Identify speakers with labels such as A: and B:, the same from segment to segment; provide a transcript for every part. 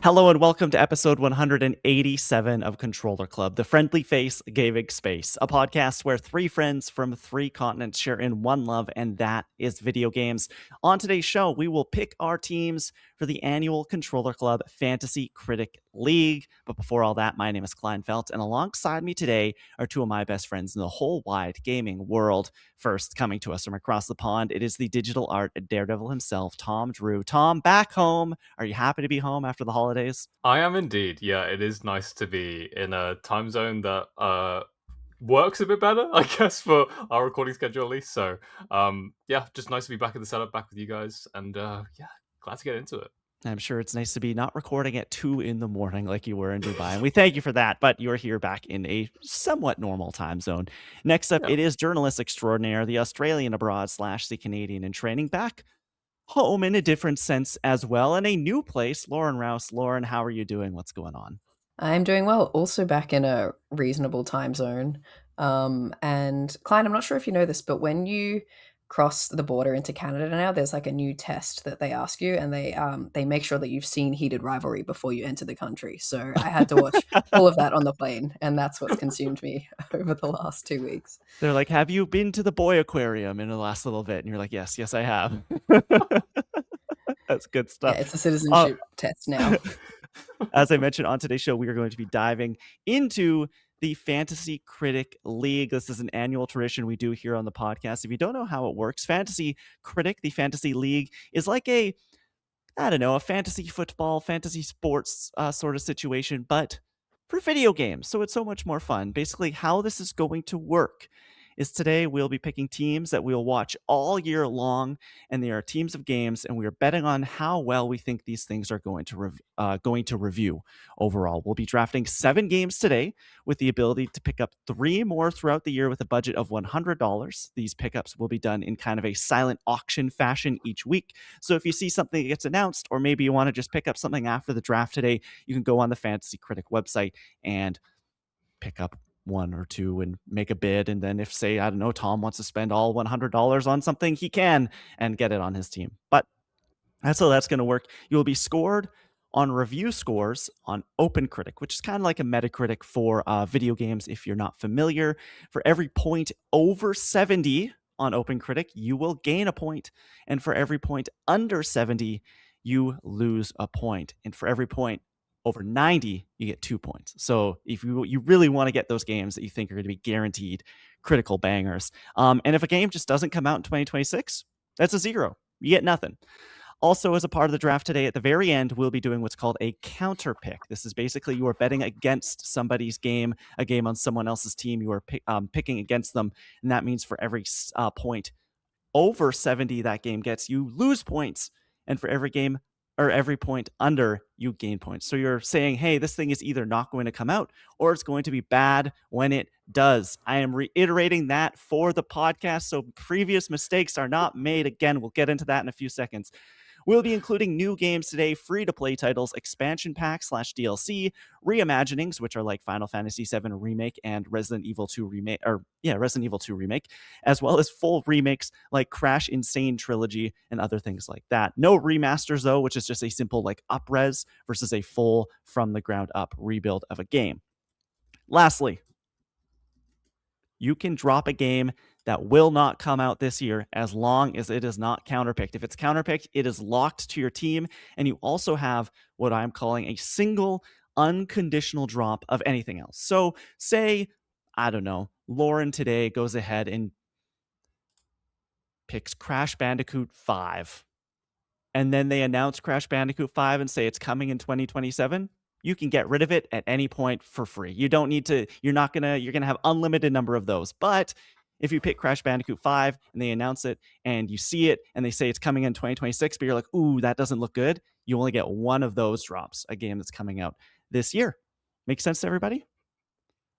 A: Hello and welcome to episode 187 of Controller Club, the friendly face gaming space, a podcast where three friends from three continents share in one love, and that is video games. On today's show, we will pick our teams for the annual Controller Club Fantasy Critic League. But before all that, my name is Kleinfeld, and alongside me today are two of my best friends in the whole wide gaming world. First, coming to us from across the pond, it is the digital art daredevil himself, Tom Drew. Tom, back home. Are you happy to be home after the holidays?
B: I am indeed. Yeah, it is nice to be in a time zone that works a bit better, I guess, for our recording schedule at least. So, yeah, just nice to be back in the setup, back with you guys, and yeah, glad to get into it.
A: I'm sure it's nice to be not recording at 2 in the morning like you were in Dubai. And we thank you for that, but you're here back in a somewhat normal time zone. Next up,
B: Yeah.
A: it is journalist extraordinaire, the Australian abroad / the Canadian in training, back home in a different sense as well, in a new place. Lauren Rouse. Lauren, how are you doing? What's going on?
C: I'm doing well. Also back in a reasonable time zone. And Klein, I'm not sure if you know this, but when you cross the border into Canada now, there's like a new test that they ask you, and they make sure that you've seen Heated Rivalry before you enter the country. So I had to watch all of that on the plane, and that's what's consumed me over the last 2 weeks.
A: They're like, have you been to the boy aquarium in the last little bit? And you're like, yes, I have. That's good stuff.
C: Yeah, it's a citizenship test now.
A: As I mentioned on today's show, we are going to be diving into the Fantasy Critic League. This is an annual tradition we do here on the podcast. If you don't know how it works, Fantasy Critic, the Fantasy League, is like a fantasy football, fantasy sports sort of situation, but for video games. So it's so much more fun. Basically, how this is going to work is today we'll be picking teams that we'll watch all year long, and they are teams of games, and we are betting on how well we think these things are going to review overall. We'll be drafting 7 games today with the ability to pick up 3 more throughout the year with a budget of $100. These pickups will be done in kind of a silent auction fashion each week. So if you see something that gets announced, or maybe you want to just pick up something after the draft today, you can go on the Fantasy Critic website and pick up 1 or 2 and make a bid. And then if, say, I don't know, Tom wants to spend all $100 on something, he can and get it on his team. But that's how that's going to work. You'll be scored on review scores on OpenCritic, which is kind of like a Metacritic for video games if you're not familiar. For every point over 70 on OpenCritic, you will gain a point. And for every point under 70, you lose a point. And for every point over 90, you get 2 points. So if you really want to get those games that you think are going to be guaranteed critical bangers. And if a game just doesn't come out in 2026, that's a 0. You get nothing. Also, as a part of the draft today, at the very end, we'll be doing what's called a counter pick. This is basically you are betting against somebody's game, a game on someone else's team. You are picking against them, and that means for every point over 70 that game gets, you lose points, and for every game or every point under, you gain points. So you're saying, hey, this thing is either not going to come out or it's going to be bad when it does. I am reiterating that for the podcast, so previous mistakes are not made again. We'll get into that in a few seconds. We'll be including new games today, free-to-play titles, expansion packs / DLC, reimaginings, which are like Final Fantasy VII Remake and Resident Evil 2 Remake, as well as full remakes like Crash N-Sane Trilogy and other things like that. No remasters, though, which is just a simple like up-res versus a full from-the-ground-up rebuild of a game. Lastly, you can drop a game that will not come out this year as long as it is not counterpicked. If it's counterpicked, it is locked to your team, and you also have what I'm calling a single unconditional drop of anything else. So say, I don't know, Lauren today goes ahead and picks Crash Bandicoot 5, and then they announce Crash Bandicoot 5 and say it's coming in 2027. You can get rid of it at any point for free. You don't need to, you're going to have unlimited number of those. But if you pick Crash Bandicoot 5 and they announce it and you see it and they say it's coming in 2026, but you're like, ooh, that doesn't look good, you only get one of those drops, a game that's coming out this year. Make sense to everybody?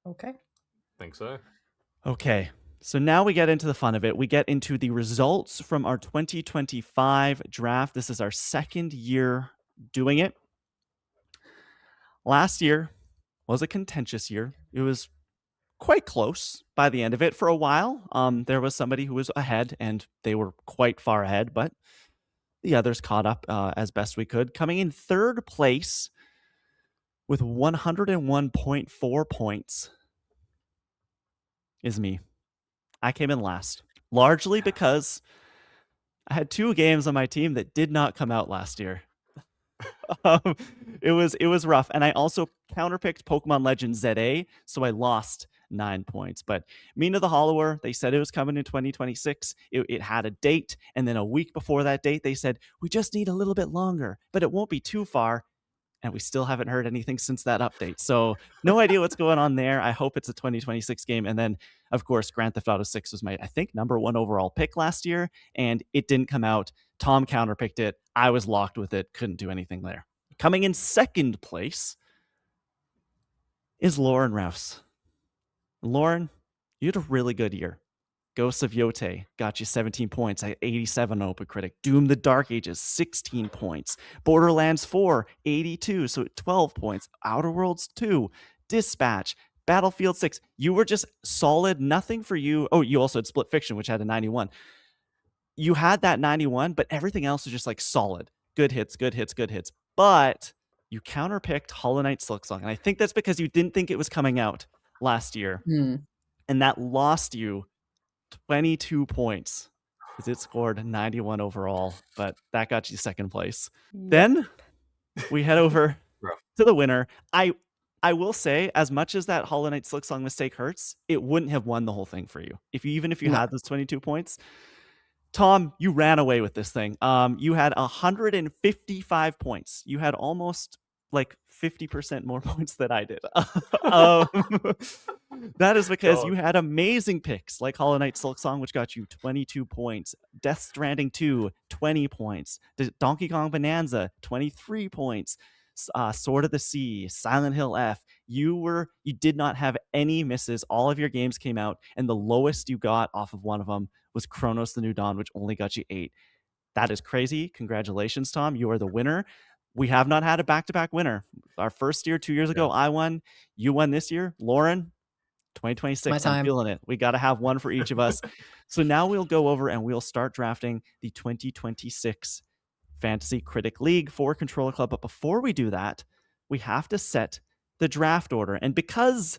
C: Okay.
B: Think so.
A: Okay. So now we get into the fun of it. We get into the results from our 2025 draft. This is our second year doing it. Last year was a contentious year. It was quite close by the end of it. For a while, there was somebody who was ahead, and they were quite far ahead, but the others caught up as best we could. Coming in third place with 101.4 points is me. I came in last, largely because I had 2 games on my team that did not come out last year. um, it was rough, and I also counterpicked Pokemon Legends ZA, so I lost 9 points. But Mina the Hollower, they said it was coming in 2026. It had a date, and then a week before that date, they said we just need a little bit longer, but it won't be too far. And we still haven't heard anything since that update. So no idea what's going on there. I hope it's a 2026 game. And then, of course, Grand Theft Auto 6 was my, I think, #1 overall pick last year, and it didn't come out. Tom counterpicked it. I was locked with it. Couldn't do anything there. Coming in second place is Lauren Rouse. Lauren, you had a really good year. Ghosts of Yote got you 17 points. I had 87 Open Critic. Doom the Dark Ages, 16 points. Borderlands 4, 82, so 12 points. Outer Worlds 2, Dispatch, Battlefield 6. You were just solid. Nothing for you. Oh, you also had Split Fiction, which had a 91. You had that 91, but everything else was just like solid. Good hits, good hits, good hits. But you counterpicked Hollow Knight Silksong. And I think that's because you didn't think it was coming out last year. And that lost you 22 points because it scored 91 overall, but that got you second place.
C: Yep.
A: Then we head over to the winner. I will say, as much as that Hollow Knight Silksong mistake hurts, it wouldn't have won the whole thing for you if you had those 22 points. Tom, you ran away with this thing. You had 155 points. You had almost like 50% more points than I did. That is because you had amazing picks like Hollow Knight Silksong, which got you 22 points. Death Stranding 2, 20 points. Donkey Kong Bonanza, 23 points. Sword of the Sea, Silent Hill F. You did not have any misses. All of your games came out, and the lowest you got off of one of them was Chronos the New Dawn, which only got you 8. That is crazy. Congratulations, Tom. You are the winner. We have not had a back-to-back winner. Our first year, 2 years ago, I won. You won this year. Lauren, 2026, I'm feeling it. We got to have one for each of us. So now we'll go over and we'll start drafting the 2026 Fantasy Critic League for Controller Club. But before we do that, we have to set the draft order. And because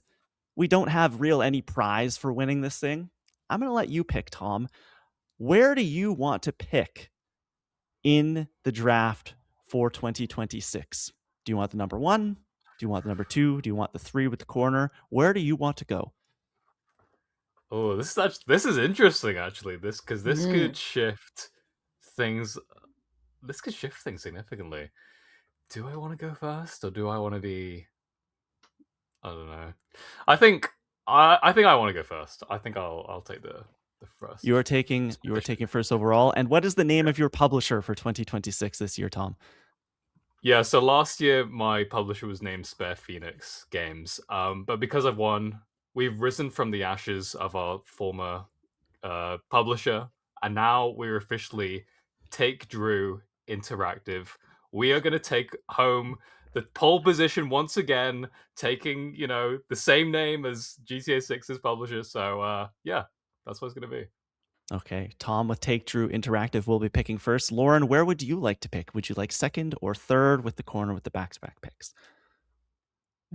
A: we don't have any prize for winning this thing, I'm going to let you pick, Tom. Where do you want to pick in the draft for 2026? Do you want the number 1? Do you want the number 2? Do you want the 3 with the corner? Where do you want to go?
B: Oh, this is interesting, actually. This could shift things. This could shift things significantly. Do I want to go first, or do I want to be? I don't know. I think I want to go first. I think I'll take the first.
A: You are taking first overall. And what is the name of your publisher for 2026 this year, Tom?
B: Yeah, so last year my publisher was named Spare Phoenix Games. But because I've won, we've risen from the ashes of our former publisher, and now we're officially Take Drew Interactive. We are going to take home the pole position once again, taking, the same name as GTA 6's publisher. So, yeah, that's what it's going to be.
A: Okay, Tom with Take Drew Interactive will be picking first. Lauren, where would you like to pick? Would you like second or third with the corner with the back-to-back picks?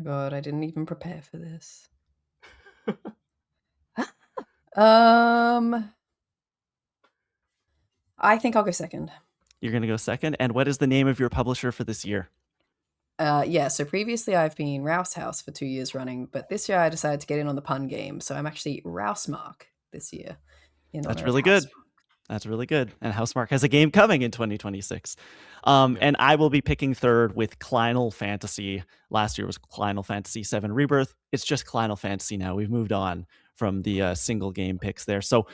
C: God, I didn't even prepare for this. I think I'll go second.
A: You're going to go second? And what is the name of your publisher for this year?
C: Yeah, so previously I've been Rouse House for 2 years running, but this year I decided to get in on the pun game, so I'm actually Rousemark this year.
A: That's really good. That's really good. And Housemark has a game coming in 2026. And I will be picking third with Kleinal Fantasy. Last year was Kleinal Fantasy 7 Rebirth. It's just Kleinal Fantasy now. We've moved on from the single game picks there. So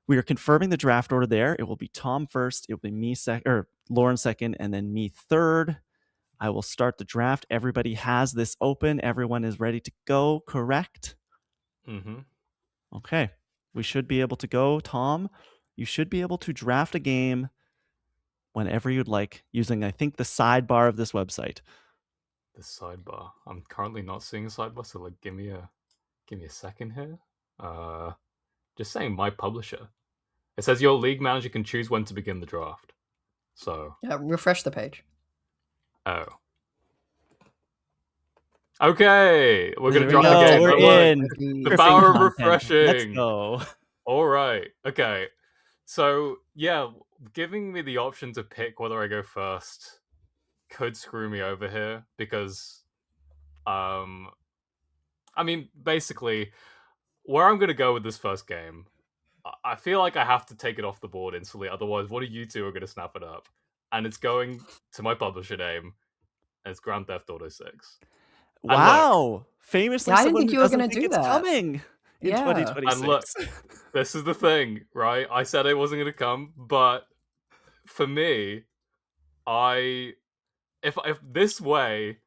A: we are confirming the draft order there. It will be Tom first. It will be me second, or Lauren second, and then me third. I will start the draft. Everybody has this open. Everyone is ready to go, correct?
B: Mm-hmm.
A: Okay. We should be able to go. Tom, you should be able to draft a game whenever you'd like, using, I think, the sidebar of this website.
B: The sidebar. I'm currently not seeing a sidebar, so give me a second here. Just saying my publisher. It says your league manager can choose when to begin the draft. So
C: refresh the page.
B: Oh. Okay, we're gonna
A: There we
B: drop the
A: go.
B: game.
A: We're
B: That worked.
A: in.
B: The
A: Griffin
B: power of
A: content. Let's
B: refreshing.
A: go.
B: All right. Okay. So yeah, giving me the option to pick whether I go first could screw me over here because, I mean, basically, where I'm gonna go with this first game, I feel like I have to take it off the board instantly. Otherwise, one of you two are gonna snap it up, and it's going to my publisher name. And it's Grand Theft Auto 6. And look,
A: Wow. Famously
C: Yeah, I didn't
A: someone
C: think
A: who
C: you were
A: doesn't
C: gonna
A: think
C: do
A: it's
C: that.
A: coming in
C: Yeah.
B: and look,
A: 2026.
B: this is the thing, right? I said it wasn't gonna come, but for me, if this way,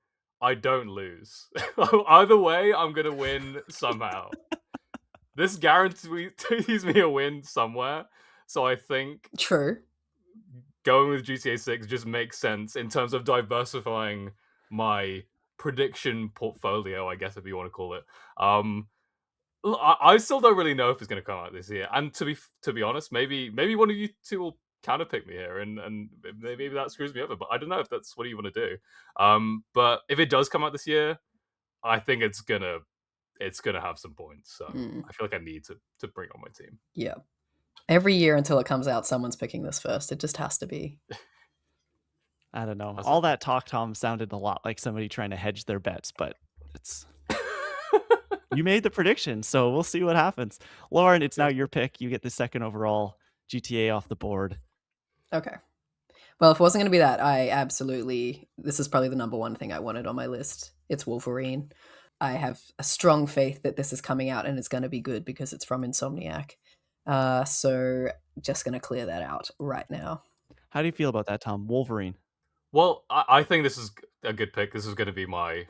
B: I don't lose. Either way, I'm gonna win somehow. This guarantees me a win somewhere. So I think
C: True.
B: going with GTA 6 just makes sense in terms of diversifying my prediction portfolio, I guess if you want to call it. I still don't really know if it's going to come out this year. And to be honest, maybe one of you two will kind of pick me here, and maybe that screws me over. But I don't know if that's what you want to do. But if it does come out this year, I think it's gonna have some points. So I feel like I need to bring on my team.
C: Yeah. Every year until it comes out, someone's picking this first. It just has to be.
A: I don't know.
B: That's
A: All that talk, Tom, sounded a lot like somebody trying to hedge their bets, but it's you made the prediction, so we'll see what happens. Lauren, it's now your pick. You get the second overall GTA off the board.
C: Okay. Well, if it wasn't going to be that, this is probably the number one thing I wanted on my list. It's Wolverine. I have a strong faith that this is coming out and it's going to be good because it's from Insomniac. So just going to clear that out right now.
A: How do you feel about that, Tom? Wolverine.
B: Well, I think this is a good pick. This was going to be my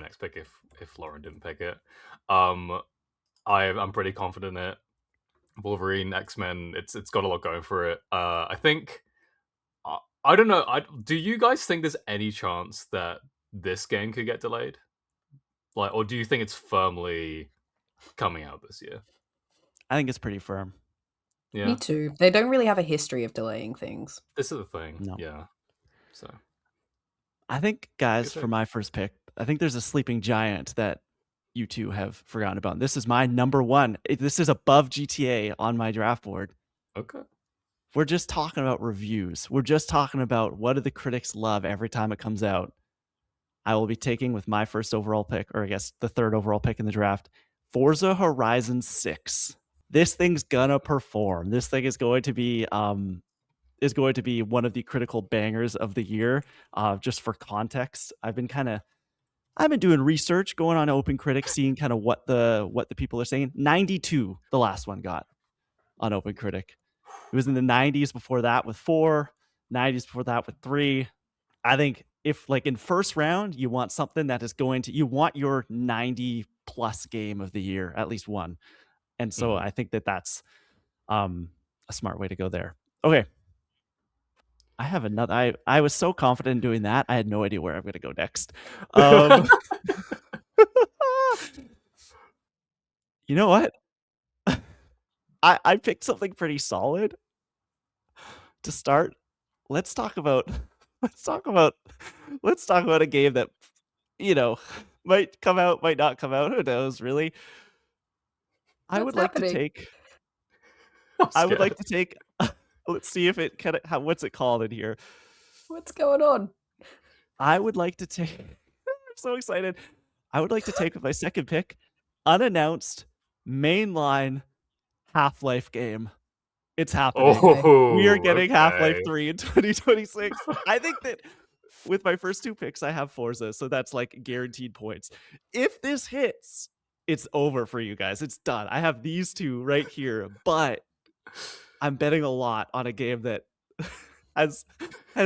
B: next pick if Lauren didn't pick it. I'm pretty confident in it. Wolverine, X-Men, it's got a lot going for it. I think I don't know. Do you guys think there's any chance that this game could get delayed? Like, or do you think it's firmly coming out this year?
A: I think it's pretty firm.
B: Yeah.
C: Me too. They don't really have a history of delaying things.
B: This is the thing.
A: No.
B: Yeah. So
A: I think, guys, for my first pick, I think there's a sleeping giant that you two have forgotten about. This is my number one. This is above GTA on my draft board.
B: Okay.
A: We're just talking about reviews. We're just talking about what do the critics love every time it comes out. I will be taking with my first overall pick, or I guess the third overall pick in the draft, Forza Horizon 6. This thing's gonna perform. This thing is going to be one of the critical bangers of the year. Just for context, I've been doing research, going on Open Critic, seeing kind of what the people are saying. 92, the last one got on Open Critic. It was in the 90s before that with 4, 90s before that with 3. I think if like in first round, you want something that is you want your 90 plus game of the year, at least one. And so I think that's a smart way to go there. Okay. I have another. I was so confident in doing that. I had no idea where I'm going to go next. You know what? I picked something pretty solid to start. Let's talk about a game that, might come out, might not come out. Who knows, really? I would like to take. Let's see if it what's it called in here?
C: What's going on?
A: I would like to take. I'm so excited. I would like to take with my second pick, unannounced mainline Half-Life game. It's happening. We are getting Half-Life 3 in 2026. I think that with my first two picks, I have Forza, so that's like guaranteed points. If this hits, it's over for you guys. It's done. I have these two right here, but I'm betting a lot on a game that has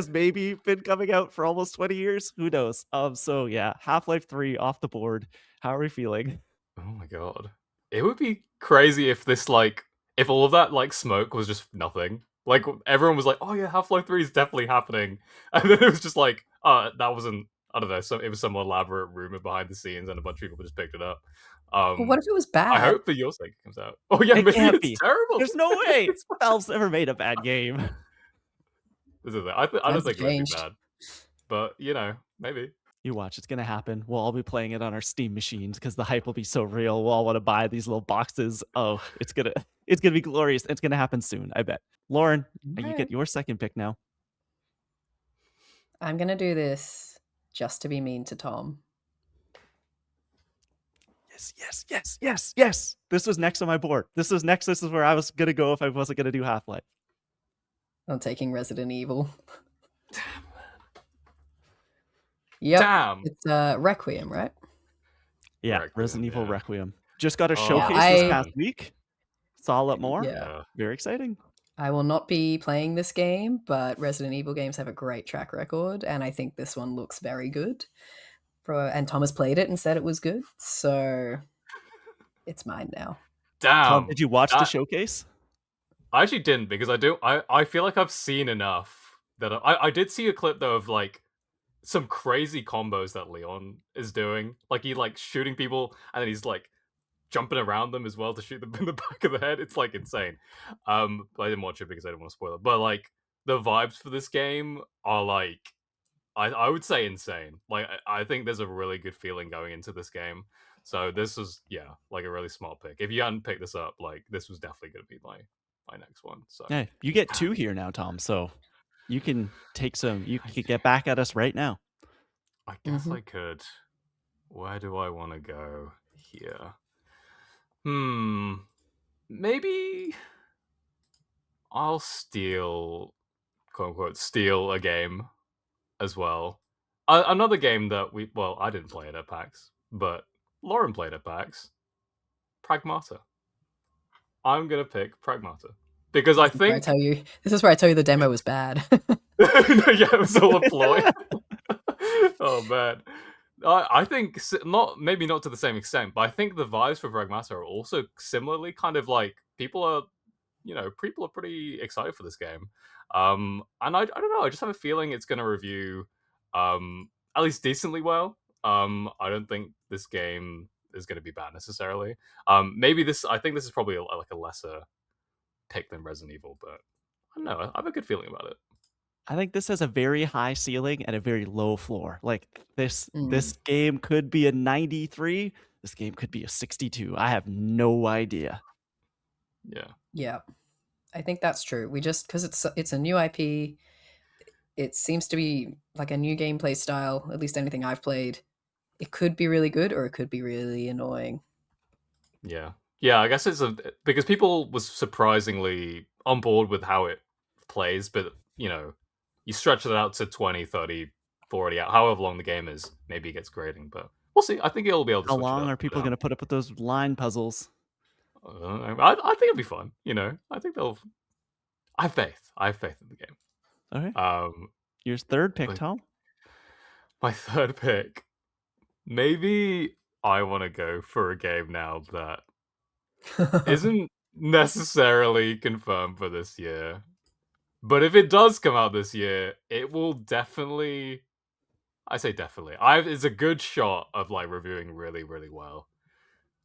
A: maybe been coming out for almost 20 years. Who knows? So yeah, Half-Life 3 off the board. How are we feeling?
B: Oh my god. It would be crazy if if all of that smoke was just nothing. Like everyone was like, "Oh yeah, Half-Life 3 is definitely happening." And then it was just like, that wasn't, I don't know, it was some elaborate rumor behind the scenes and a bunch of people just picked it up.
C: Well, what if it was bad?
B: I hope for your sake it comes out. Oh yeah, maybe it's terrible.
A: There's no way. Valve's never made a bad game.
B: This is it. I don't think it would be bad. But, maybe.
A: You watch, it's gonna happen. We'll all be playing it on our Steam machines because the hype will be so real. We'll all want to buy these little boxes. Oh, it's gonna be glorious. It's gonna happen soon, I bet. Lauren, you
C: Right.
A: get your second pick now.
C: I'm gonna do this just to be mean to Tom.
A: Yes. This was next on my board. This was next. This is where I was gonna go if I wasn't gonna do Half-Life.
C: I'm taking Resident Evil. Yep.
B: Damn.
C: It's Requiem, right?
A: Yeah,
B: Requiem,
A: Resident Evil
B: yeah.
A: Requiem. Just got a
B: Oh,
A: showcase
C: Yeah,
A: this
C: I-
A: past week. Saw it more.
C: Yeah.
A: Very exciting.
C: I will not be playing this game, but Resident Evil games have a great track record, and I think this one looks very good. And Tom has played it and said it was good, so it's mine now.
B: Damn.
A: Tom, did you watch the showcase?
B: I actually didn't, because I feel like I've seen enough that I did see a clip though of like some crazy combos that Leon is doing. Like he like shooting people and then he's like jumping around them as well to shoot them in the back of the head. It's like insane. But I didn't watch it because I didn't want to spoil it. But like the vibes for this game are like I would say insane. Like I think there's a really good feeling going into this game. So this was like a really smart pick. If you hadn't picked this up, like this was definitely gonna be my next one. So
A: Yeah, you get 2 here now, Tom. So you can take some. You can get back at us right now.
B: I guess I could. Where do I want to go here? Maybe I'll steal, quote unquote, steal a game as well. Another game that I didn't play it at PAX, but Lauren played at PAX. Pragmata. I'm gonna pick Pragmata because I think
C: This is where I tell you the demo was bad.
B: yeah, it was all a ploy. Oh man. I think maybe not to the same extent, but I think the vibes for Pragmata are also similarly kind of like people are pretty excited for this game. And I don't know, I just have a feeling it's going to review at least decently well. I don't think this game is going to be bad necessarily. I think this is probably like a lesser pick than Resident Evil, but I don't know, I have a good feeling about it.
A: I think this has a very high ceiling and a very low floor. Like this
C: Mm.
A: game could be a 93. This game could be a 62. I have no idea.
C: Yeah, I think that's true. We just because it's a new IP. It seems to be like a new gameplay style. At least anything I've played, it could be really good or it could be really annoying.
B: Yeah, I guess because people was surprisingly on board with how it plays, but you stretch it out to 20, 30, 40 out, however long the game is, maybe it gets grading, but we'll see. I think it'll be able to
A: How
B: switch it
A: long
B: up.
A: are people going to put up with those line puzzles?
B: I think it'll be fun. I think I have faith. I have faith in the game.
A: Okay. Your third pick, Tom?
B: My third pick. Maybe I want to go for a game now that isn't necessarily confirmed for this year. But if it does come out this year, it will definitely... I say definitely. It's a good shot of like reviewing really, really well.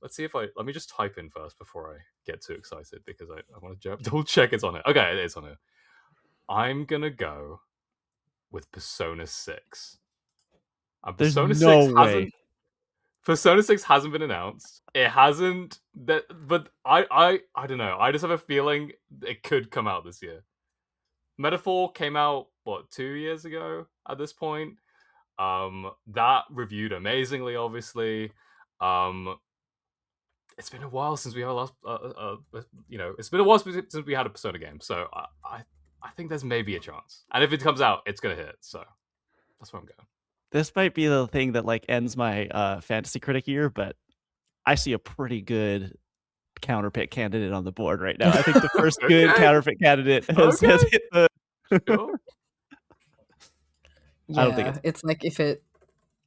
B: Let's see if let me just type in first before I get too excited because I want to double check it's on it. Okay, it is on it. I'm gonna go with Persona 6.
A: There's no way.
B: Persona 6 hasn't been announced. It hasn't but I don't know. I just have a feeling it could come out this year. Metaphor came out 2 years ago at this point. That reviewed amazingly, obviously. It's been a while since we had last it's been a while since we had a Persona game, so I think there's maybe a chance. And if it comes out, it's gonna hit, so that's where I'm going.
A: This might be the thing that like ends my Fantasy Critic year, but I see a pretty good counterpick candidate on the board right now. I think the first good counterpick candidate has hit the...
C: Yeah, I don't think it's like if it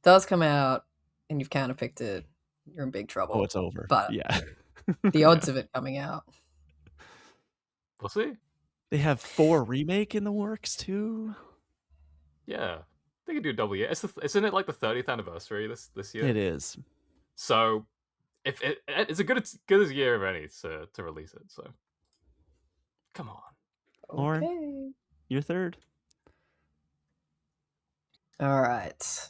C: does come out and you've counterpicked it, you're in big trouble.
A: Oh, it's over.
C: But
A: yeah,
C: the odds of it coming out,
B: we'll see.
A: They have 4 remake in the works too.
B: Yeah, they could do a double year. Isn't it like the 30th anniversary this year?
A: It is.
B: So if it's a good year of any to release it. So come on,
A: Lauren,
C: okay.
A: your third.
C: All right.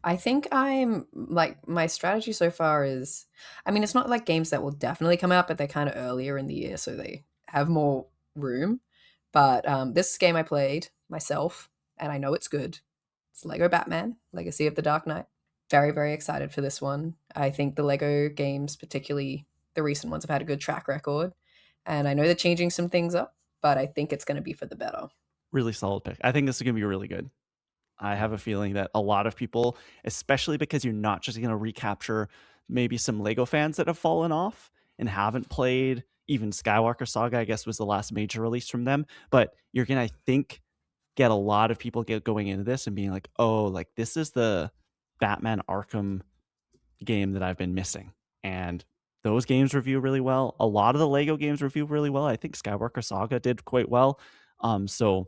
C: I think I'm like my strategy so far is, I mean, it's not like games that will definitely come out, but they're kind of earlier in the year, so they have more room. But this game I played myself, and I know it's good. It's Lego Batman: Legacy of the Dark Knight. Very, very excited for this one. I think the Lego games, particularly the recent ones, have had a good track record, and I know they're changing some things up, but I think it's going to be for the better.
A: Really solid pick. I think this is going to be really good. I have a feeling that a lot of people, especially because you're not just going to recapture maybe some Lego fans that have fallen off and haven't played even Skywalker Saga, I guess was the last major release from them, but you're going to, I think, get a lot of people going into this and being like, "Oh, like this is the Batman Arkham game that I've been missing." And those games review really well. A lot of the Lego games review really well. I think Skywalker Saga did quite well. So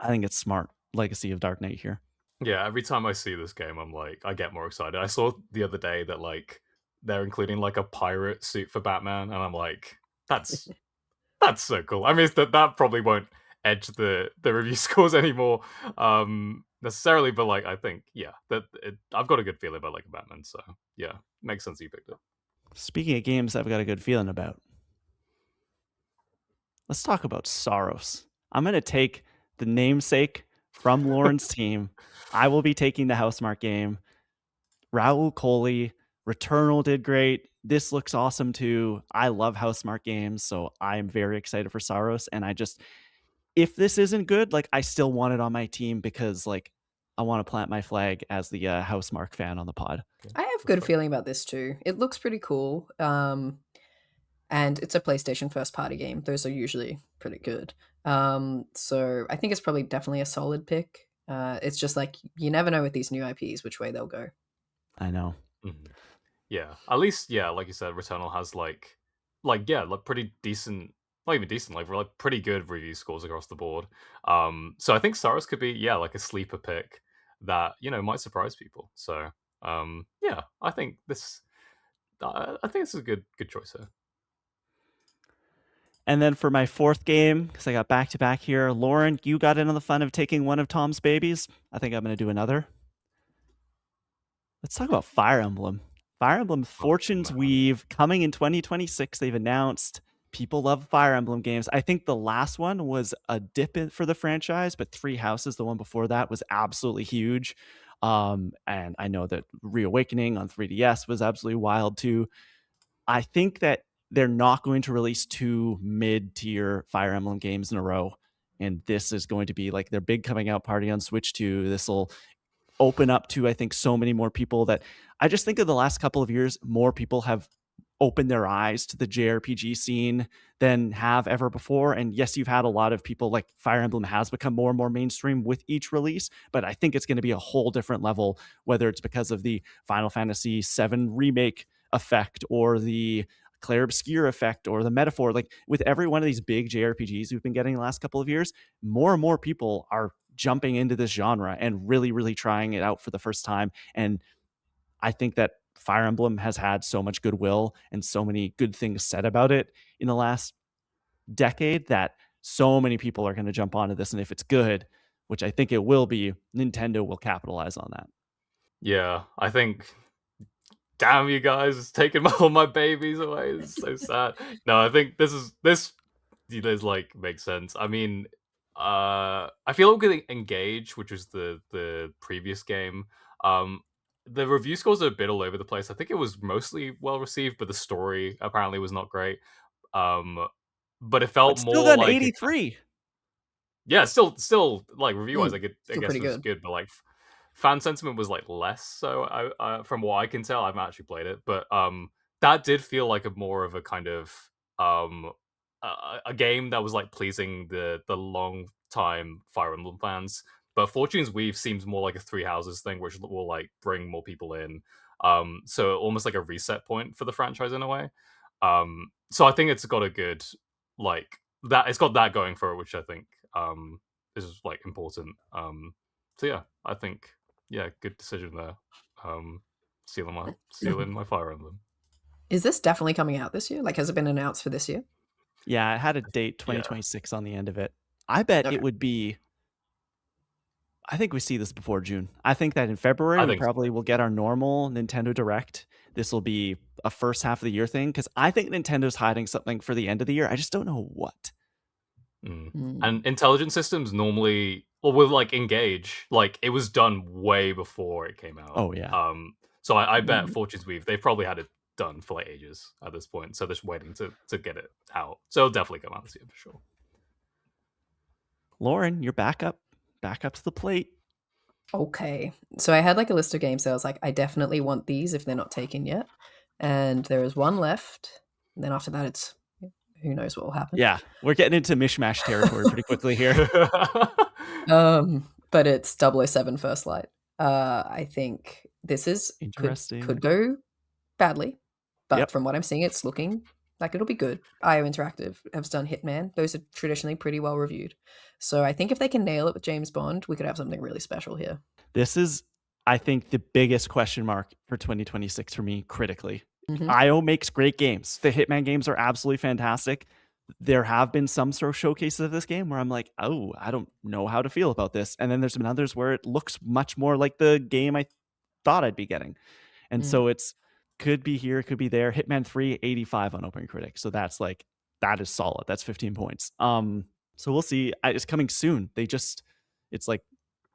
A: I think it's smart. Legacy of Dark Knight here.
B: Yeah, every time I see this game, I'm like, I get more excited. I saw the other day that like they're including like a pirate suit for Batman, and I'm like, that's so cool. I mean, that probably won't edge the review scores anymore necessarily, but like I think I've got a good feeling about like Batman, so yeah, makes sense you picked it.
A: Speaking of games I've got a good feeling about, let's talk about Saros. I'm going to take the namesake from Lauren's team. I will be taking the Housemark game. Raul Coley, Returnal did great. This looks awesome too. I love Housemark games, so I'm very excited for Saros. And if this isn't good, like I still want it on my team because like I want to plant my flag as the Housemark fan on the pod.
C: I have good feeling about this too. It looks pretty cool. And it's a PlayStation first party game. Those are usually pretty good. So I think it's probably definitely a solid pick. It's just like you never know with these new IPs which way they'll go.
A: I know.
B: Mhm. Yeah, at least like you said, Returnal has like pretty decent, not even decent, like pretty good review scores across the board. So I think Saros could be like a sleeper pick that might surprise people. So yeah, I think this is a good choice here.
A: And then for my fourth game, because I got back to back here, Lauren, you got in on the fun of taking one of Tom's babies. I think I'm going to do another. Let's talk about Fire Emblem. Fire Emblem Fortune's Weave coming in 2026. They've announced people love Fire Emblem games. I think the last one was a dip for the franchise, but Three Houses, the one before that, was absolutely huge. And I know that Reawakening on 3DS was absolutely wild too. I think that they're not going to release two mid-tier Fire Emblem games in a row. And this is going to be like their big coming out party on Switch 2. This will open up to, I think, so many more people that I just think of the last couple of years, more people have opened their eyes to the JRPG scene than have ever before. And yes, you've had a lot of people like Fire Emblem has become more and more mainstream with each release, but I think it's going to be a whole different level, whether it's because of the Final Fantasy VII remake effect or the Claire Obscure effect or the metaphor. Like with every one of these big JRPGs we've been getting the last couple of years, more and more people are jumping into this genre and really, really trying it out for the first time. And I think that Fire Emblem has had so much goodwill and so many good things said about it in the last decade that so many people are going to jump onto this. And if it's good, which I think it will be, Nintendo will capitalize on that.
B: Yeah, I think. Damn you guys, taking all my babies away. It's so sad. No, I think this like makes sense. I mean, I feel like with Engage, which was the previous game, the review scores are a bit all over the place. I think it was mostly well received, but the story apparently was not great. But it felt
A: But still
B: more
A: got an
B: like
A: 83.
B: yeah, still like review wise, I guess it was good, but like fan sentiment was like less. So I from what I can tell, I haven't actually played it, but that did feel like a more of a kind of um a game that was like pleasing the long time Fire Emblem fans. But Fortune's Weave seems more like a Three Houses thing, which will like bring more people in. So almost like a reset point for the franchise in a way. So I think it's got a good like that. It's got that going for it, which I think is like important. So yeah, I think good decision there. Stealing my Fire Emblem.
C: Is this definitely coming out this year? Like, has it been announced for this year?
A: Yeah, it had a date 2026 on the end of it. I bet it would be I think we see this before June. I think that in February
B: I
A: we
B: think so.
A: probably will get our normal Nintendo Direct. This will be a first half of the year thing because I think Nintendo's hiding something for the end of the year. I just don't know what.
B: And intelligent systems normally, well, with like Engage, like it was done way before it came out.
A: Oh yeah.
B: So I bet Fortune's Weave, they've probably had it done for like ages at this point. So they're just waiting to get it out. So it'll definitely come out this year for sure.
A: Lauren, you're back up to the plate.
C: Okay. So I had like a list of games that I was like, I definitely want these if they're not taken yet. And there is one left. And then after that, it's who knows what will happen.
A: Yeah, we're getting into mishmash territory pretty quickly here.
C: But it's 007 First Light. I think this is
A: Interesting.
C: Could go badly, but
A: Yep.
C: from what I'm seeing, it's looking like it'll be good. IO Interactive has done Hitman. Those are traditionally pretty well reviewed. So I think if they can nail it with James Bond, we could have something really special here.
A: This is, I think, the biggest question mark for 2026 for me critically.
C: Mhm.
A: IO makes great games. The Hitman games are absolutely fantastic. There have been some sort of showcases of this game where I'm like, oh, I don't know how to feel about this. And then there's been others where it looks much more like the game I thought I'd be getting. And so it's could be here, could be there. Hitman 3, 85 on OpenCritic. So that is solid. That's 15 points. So we'll see. It's coming soon. It's like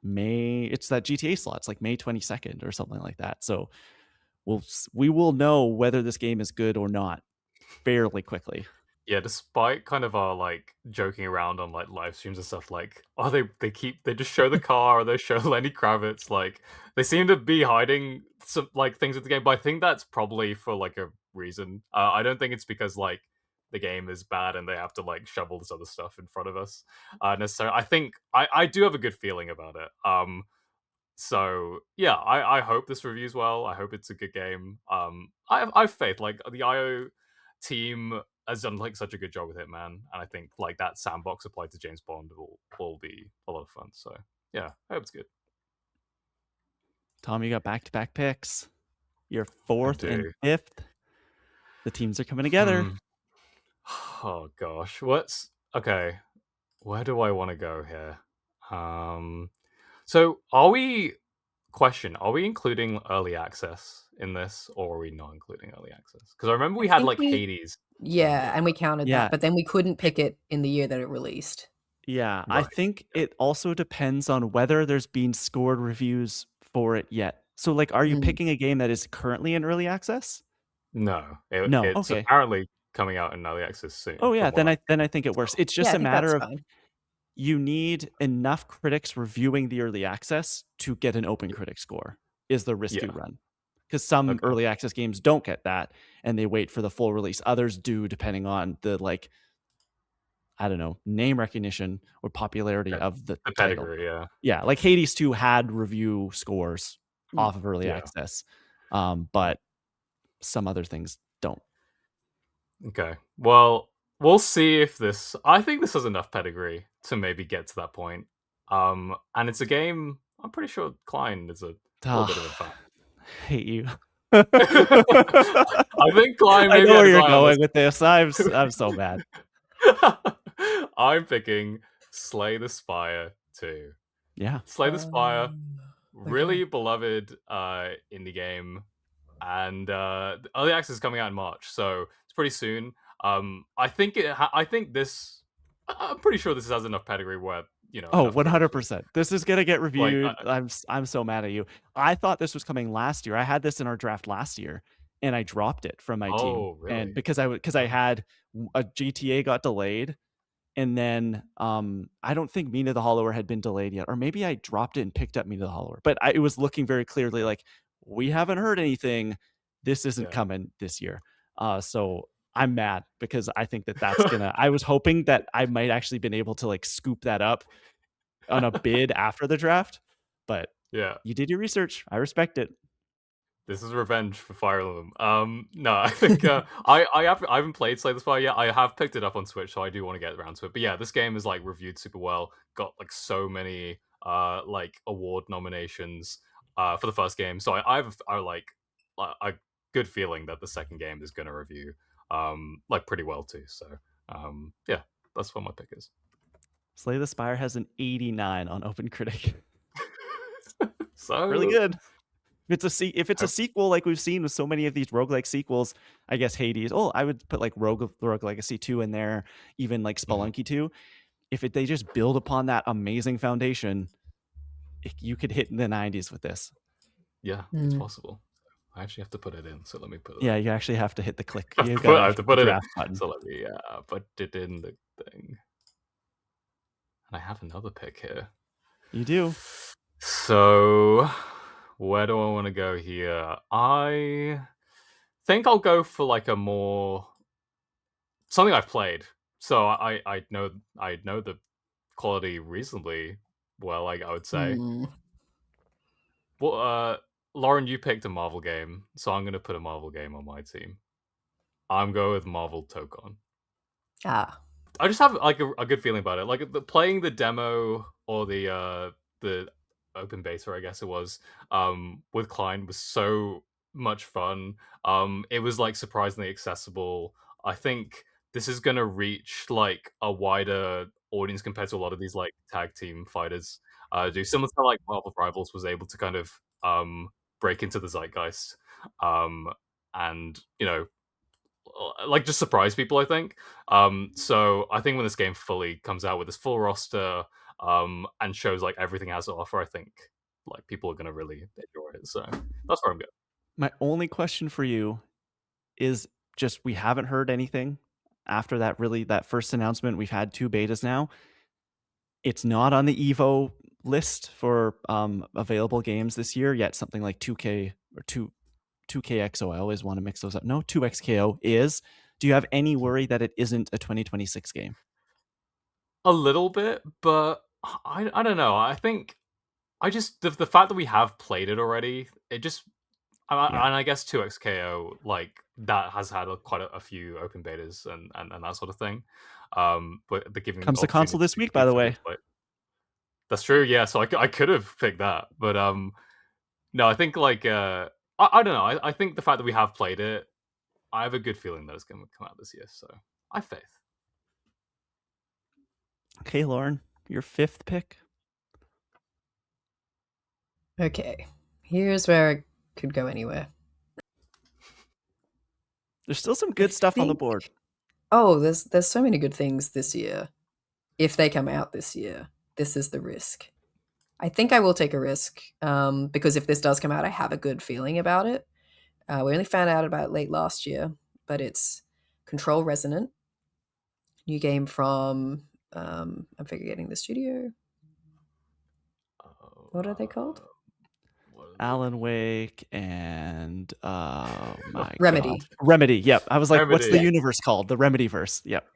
A: May, it's that GTA slot. It's like May 22nd or something like that. So we will know whether this game is good or not fairly quickly.
B: Yeah, despite kind of our like joking around on like live streams and stuff, like they just show the car or they show Lenny Kravitz, like they seem to be hiding some like things in the game, but I think that's probably for like a reason. I don't think it's because like the game is bad and they have to like shovel this other stuff in front of us necessarily. I think I do have a good feeling about it. So yeah, I hope this reviews well. I hope it's a good game. I have faith. Like the IO team has done like such a good job with it, man. And I think like that sandbox applied to James Bond will be a lot of fun. So yeah, I hope it's good.
A: Tom, you got back-to-back picks. You're fourth and fifth. The teams are coming together.
B: Oh gosh, okay? Where do I want to go here? So are we including early access in this, or are we not including early access? Because I remember we had like Hades.
C: Yeah, and we counted
A: Yeah.
C: that, but then we couldn't pick it in the year that it released.
A: Yeah, I think it also depends on whether there's been scored reviews for it yet. So, like, are you picking a game that is currently in early access?
B: No,
A: No,
B: it's
A: okay.
B: apparently coming out in early access soon.
A: Oh yeah, then I think it works. It's just
C: Yeah, I
A: a
C: think
A: matter
C: that's
A: of
C: fine.
A: you need enough critics reviewing the early access to get an open critic score is the risk you run. Because some early access games don't get that and they wait for the full release. Others do, depending on the like, I don't know, name recognition or popularity of the title.
B: Pedigree,
A: Yeah, like Hades 2 had review scores off of early access, but some other things don't.
B: Okay, well, we'll see if this. I think this has enough pedigree to maybe get to that point. And it's a game. I'm pretty sure Klein is a little bit of a fan.
A: I hate you.
B: I think Klein. Maybe
A: I know where you're going with this. I'm so bad.
B: I'm picking Slay the Spire 2.
A: Yeah.
B: Slay the Spire, really beloved indie game, and early access is coming out in March, so it's pretty soon. I think this. I'm pretty sure this has enough pedigree where
A: Oh, 100%. This is gonna get reviewed.
B: Like,
A: I'm so mad at you. I thought this was coming last year. I had this in our draft last year, and I dropped it from my team.
B: Oh, really?
A: And because I had a GTA got delayed, and then I don't think Mina the Hollower had been delayed yet, or maybe I dropped it and picked up Mina the Hollower. But it was looking very clearly like we haven't heard anything. This isn't coming this year. So I'm mad because I think that's gonna. I was hoping that I might actually been able to like scoop that up on a bid after the draft, but you did your research. I respect it.
B: This is revenge for Fire Emblem. No, I think I haven't played Slay the Spire yet. I have picked it up on Switch, so I do want to get around to it. But yeah, this game is like reviewed super well. Got like so many like award nominations for the first game. So I have like a good feeling that the second game is going to review like pretty well too. So yeah, that's what my pick is.
A: Slay the Spire has an 89 on OpenCritic.
B: So
A: really good. If it's a sequel, like we've seen with so many of these roguelike sequels, I guess Hades. Oh, I would put like Rogue Legacy 2 in there, even like Spelunky 2. If they just build upon that amazing foundation, you could hit in the 90s with this.
B: Yeah, it's possible. I actually have to put it in, so let me put it
A: Yeah,
B: in.
A: you actually have to hit the click.
B: I have to put it in.
A: Button.
B: So let me put it in the thing. And I have another pick here.
A: You do.
B: So where do I want to go here? I think I'll go for like a more something I've played. So I know the quality reasonably well, like I would say. Well, Lauren, you picked a Marvel game, so I'm going to put a Marvel game on my team. I'm going with Marvel Tokon. I just have like a good feeling about it. Like playing the demo or the open beta, I guess it was, with Klein was so much fun. It was like surprisingly accessible. I think this is gonna reach like a wider audience compared to a lot of these like tag team fighters. Do similar to like Marvel Rivals was able to kind of break into the zeitgeist, and like just surprise people, I think. So I think when this game fully comes out with this full roster, and shows like everything it has to offer, I think like people are gonna really enjoy it. So that's where I'm going.
A: My only question for you is just we haven't heard anything after that first announcement. We've had 2 betas now. It's not on the Evo list for available games this year yet. Something like 2K or 2KXO. I always want to mix those up. No, 2XKO is. Do you have any worry that it isn't a 2026 game?
B: A little bit, but I don't know. I think I just the fact that we have played it already, it just and I guess 2XKO like that has had quite a few open betas and that sort of thing. But they're giving
A: Comes to console
B: opportunity
A: this
B: to
A: week, by the way.
B: That's true. Yeah, so I could have picked that, but no, I think like I don't know. I think the fact that we have played it, I have a good feeling that it's going to come out this year. So I have faith.
A: Okay, Lauren, your 5th pick.
C: Okay, here's where I could go anywhere.
A: There's still some good stuff on the board.
C: Oh, there's so many good things this year. If they come out this year, this is the risk. I think I will take a risk, because if this does come out, I have a good feeling about it. We only found out about it late last year, but it's Control Resonant, new game from I'm forgetting the studio. What are they called?
A: Alan Wake and my
C: Remedy.
A: God. Remedy. Yep. I was like,
B: Remedy.
A: what's the universe called? The Remedyverse. Yep.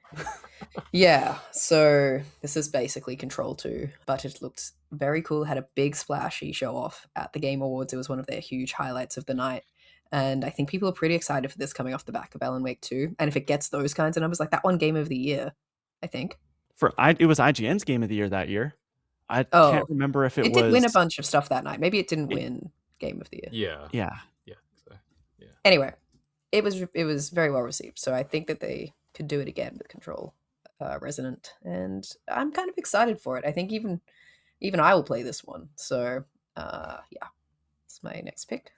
C: Yeah. So this is basically Control 2, but it looked very cool. Had a big splashy show off at the Game Awards. It was one of their huge highlights of the night. And I think people are pretty excited for this coming off the back of Alan Wake 2. And if it gets those kinds of numbers, like that one Game of the Year, I think.
A: It was IGN's Game of the Year that year. I can't remember if it was.
C: It did win a bunch of stuff that night. Maybe it didn't win Game of the Year.
B: Yeah.
C: So, yeah. Anyway, it was very well received. So I think that they could do it again with Control Resonant, and I'm kind of excited for it. I think even I will play this one. So yeah, it's my next pick.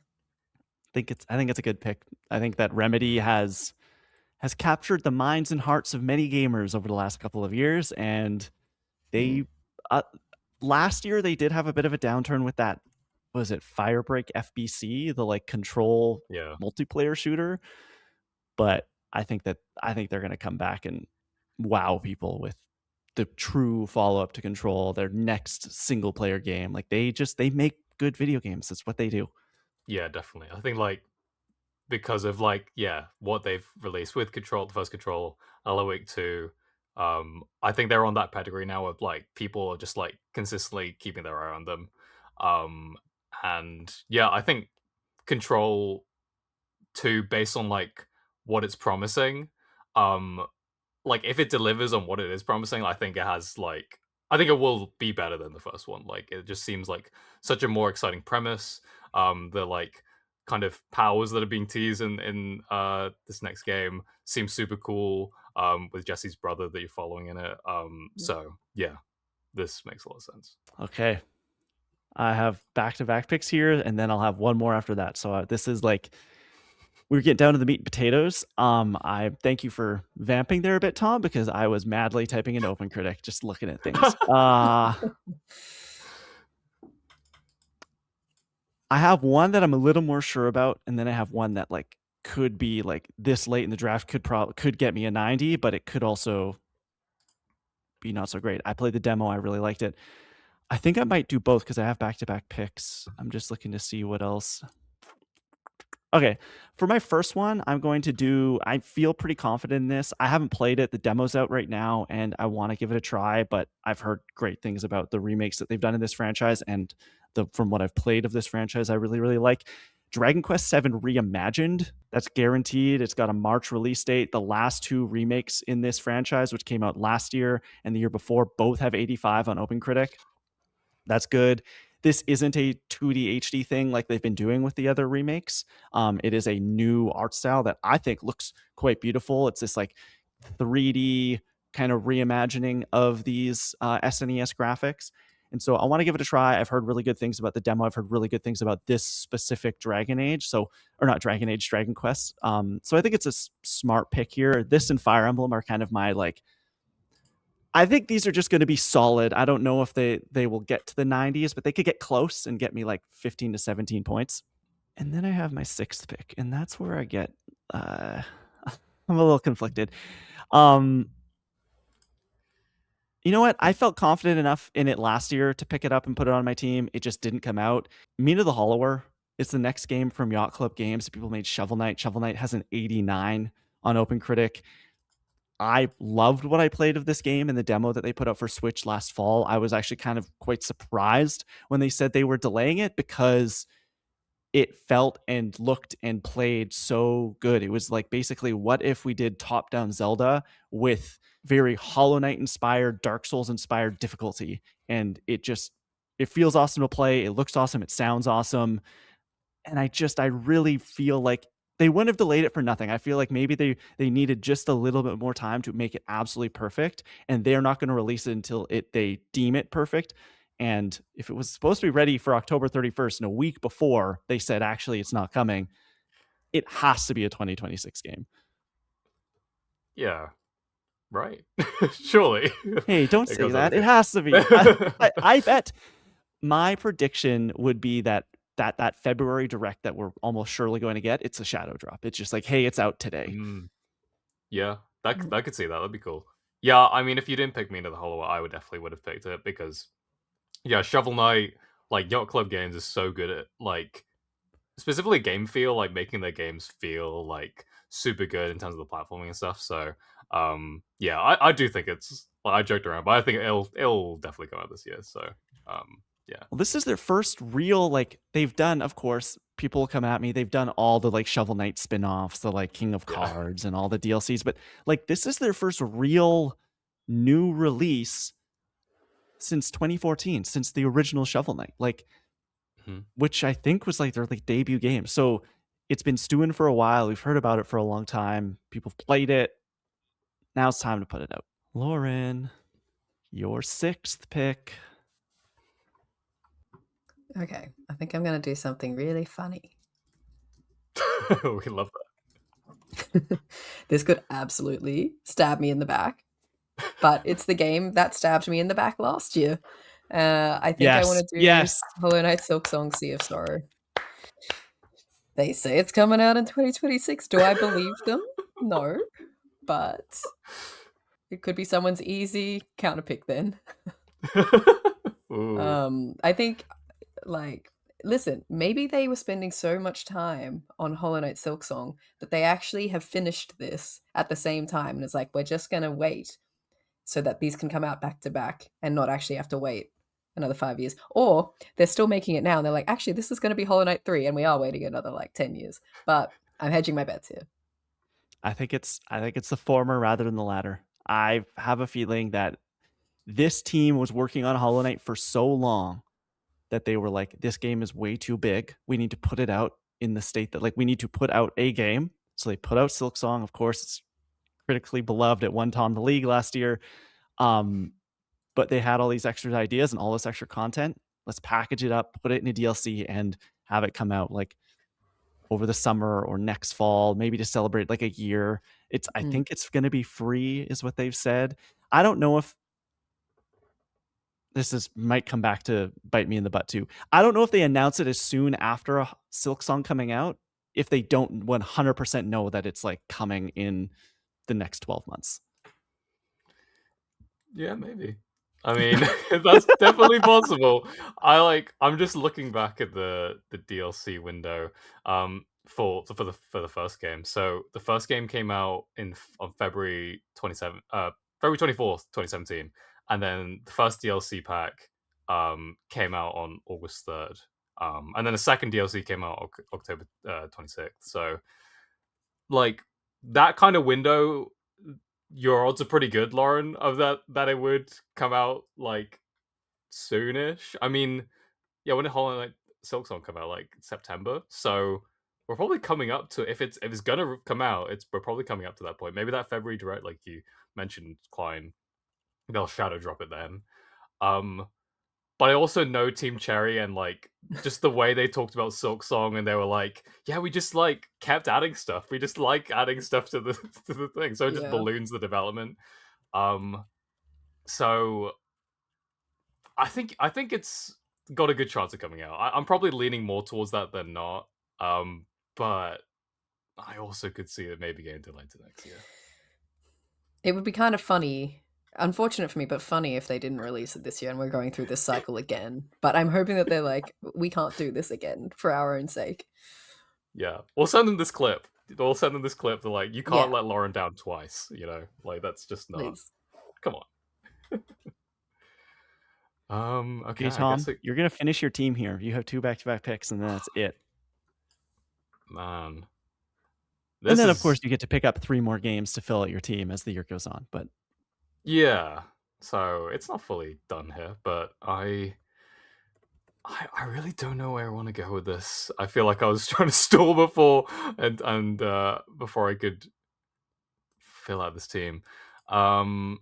A: I think it's a good pick. I think that Remedy has captured the minds and hearts of many gamers over the last couple of years, and they last year they did have a bit of a downturn with that. Was it Firebreak FBC, the like Control multiplayer shooter? But I think they're going to come back and wow people with the true follow-up to Control, their next single player game. Like they make good video games. That's what they do.
B: Yeah, definitely. I think like because of like what they've released with Control, the first Control, Alan Wake 2, I think they're on that pedigree now of like people are just like consistently keeping their eye on them. And yeah, I think Control 2, based on like what it's promising, like if it delivers on what it is promising, I think it will be better than the first one. Like it just seems like such a more exciting premise. The like kind of powers that are being teased in this next game seem super cool. With Jesse's brother that you're following in it. So yeah, this makes a lot of sense.
A: Okay. I have back-to-back picks here, and then I'll have one more after that. So this is like we're getting down to the meat and potatoes. I thank you for vamping there a bit, Tom, because I was madly typing in Open Critic, just looking at things. I have one that I'm a little more sure about, and then I have one that like could be like this late in the draft could get me a 90, but it could also be not so great. I played the demo, I really liked it. I think I might do both because I have back-to-back picks. I'm just looking to see what else. Okay, for my first one, I feel pretty confident in this. I haven't played it. The demo's out right now, and I want to give it a try, but I've heard great things about the remakes that they've done in this franchise, and from what I've played of this franchise, I really, really like. Dragon Quest VII Reimagined, that's guaranteed. It's got a March release date. The last two remakes in this franchise, which came out last year and the year before, both have 85 on OpenCritic. That's good. This isn't a 2D HD thing like they've been doing with the other remakes. It is a new art style that I think looks quite beautiful. It's this like 3D kind of reimagining of these SNES graphics. And so I want to give it a try. I've heard really good things about the demo. I've heard really good things about this specific Dragon Age. Or not Dragon Age, Dragon Quest. So I think it's a smart pick here. This and Fire Emblem are kind of my like, I think these are just going to be solid. I don't know if they will get to the 90s, but they could get close and get me like 15 to 17 points. And then I have my sixth pick, and that's where I get I'm a little conflicted. You know what? I felt confident enough in it last year to pick it up and put it on my team. It just didn't come out. Mina the Hollower is the next game from Yacht Club Games. People made Shovel Knight. Shovel Knight has an 89 on OpenCritic. I loved what I played of this game in the demo that they put out for Switch last fall. I was actually kind of quite surprised when they said they were delaying it because it felt and looked and played so good. It was like basically, what if we did top-down Zelda with very Hollow Knight inspired, Dark Souls inspired difficulty? And it feels awesome to play. It looks awesome. It sounds awesome. And I really feel like they wouldn't have delayed it for nothing. I feel like maybe they needed just a little bit more time to make it absolutely perfect, and they're not going to release it until they deem it perfect. And if it was supposed to be ready for October 31st and a week before they said actually it's not coming, it has to be a 2026 game.
B: Yeah. Right. Surely.
A: Hey, don't say that. It has to be. I bet my prediction would be that February direct that we're almost surely going to get, it's a shadow drop. It's just like, hey, it's out today.
B: Yeah, I could see that. That'd be cool. Yeah, I mean, if you didn't pick Mina the Hollower, I would have picked it because, yeah, Shovel Knight, like Yacht Club Games is so good at like specifically game feel, like making their games feel like super good in terms of the platforming and stuff. So, yeah, I do think it's. Well, I joked around, but I think it'll definitely come out this year. So, yeah.
A: Well, this is their first real, like, they've done, of course, people will come at me. They've done all the like Shovel Knight spin-offs, the like King of Cards and all the DLCs, but like this is their first real new release since 2014, since the original Shovel Knight, like, which I think was like their like debut game. So it's been stewing for a while. We've heard about it for a long time. People have played it. Now it's time to put it out. Lauren, your sixth pick.
C: Okay, I think I'm going to do something really funny.
B: We love that.
C: This could absolutely stab me in the back, but it's the game that stabbed me in the back last year. I think I want to do Hollow Knight Silksong Sea of Sorrow. They say it's coming out in 2026. Do I believe them? No, but it could be someone's easy counterpick then. I think, like, listen, maybe they were spending so much time on Hollow Knight Silksong that they actually have finished this at the same time. And it's like, we're just going to wait so that these can come out back to back and not actually have to wait another 5 years. Or they're still making it now and they're like, actually, this is going to be Hollow Knight 3 and we are waiting another like 10 years. But I'm hedging my bets here.
A: I think it's the former rather than the latter. I have a feeling that this team was working on Hollow Knight for so long that they were like, this game is way too big. We need to put it out in the state that, like, we need to put out a game. So they put out Silksong. Of course, it's critically beloved. It won Tom the League last year. But they had all these extra ideas and all this extra content. let's package it up, put it in a DLC, and have it come out like over the summer or next fall, maybe to celebrate like a year. I think it's going to be free, is what they've said. I don't know if might come back to bite me in the butt too. I don't know if they announce it as soon after a Silksong coming out, if they don't 100% know that it's like coming in the next 12 months.
B: Yeah, maybe. I mean, that's definitely possible. I'm just looking back at the DLC window for the first game. So the first game came out on February 24th, 2017, and then the first DLC pack came out on August 3rd. And then the second DLC came out October 26th. So like that kind of window, your odds are pretty good, Lauren, of that it would come out like soonish. I mean, yeah, when did Hollow Knight Silksong come out? Like September. So we're probably coming up to, if it's gonna come out, we're probably coming up to that point. Maybe that February direct, like you mentioned, Klein, they'll shadow drop it then. But I also know Team Cherry, and like just the way they talked about Silksong, and they were like, yeah, we just like kept adding stuff. We just like adding stuff to the to the thing. So it just balloons the development. So I think it's got a good chance of coming out. I'm probably leaning more towards that than not. But I also could see it maybe getting delayed to next year.
C: It would be kind of funny, unfortunate for me, but funny if they didn't release it this year and we're going through this cycle again. But I'm hoping that they're like, we can't do this again for our own sake.
B: Yeah, we'll send them this clip. We'll send them this clip. They're like, you can't let Lauren down twice. You know, like that's just not.
C: Please.
B: Come on. Okay,
A: Tom, you're gonna finish your team here. You have 2 back-to-back picks, and then that's it.
B: Man.
A: And then, of course, you get to pick up 3 more games to fill out your team as the year goes on. But
B: yeah, so it's not fully done here, but I really don't know where I want to go with this. I feel like I was trying to stall before, and before I could fill out this team. I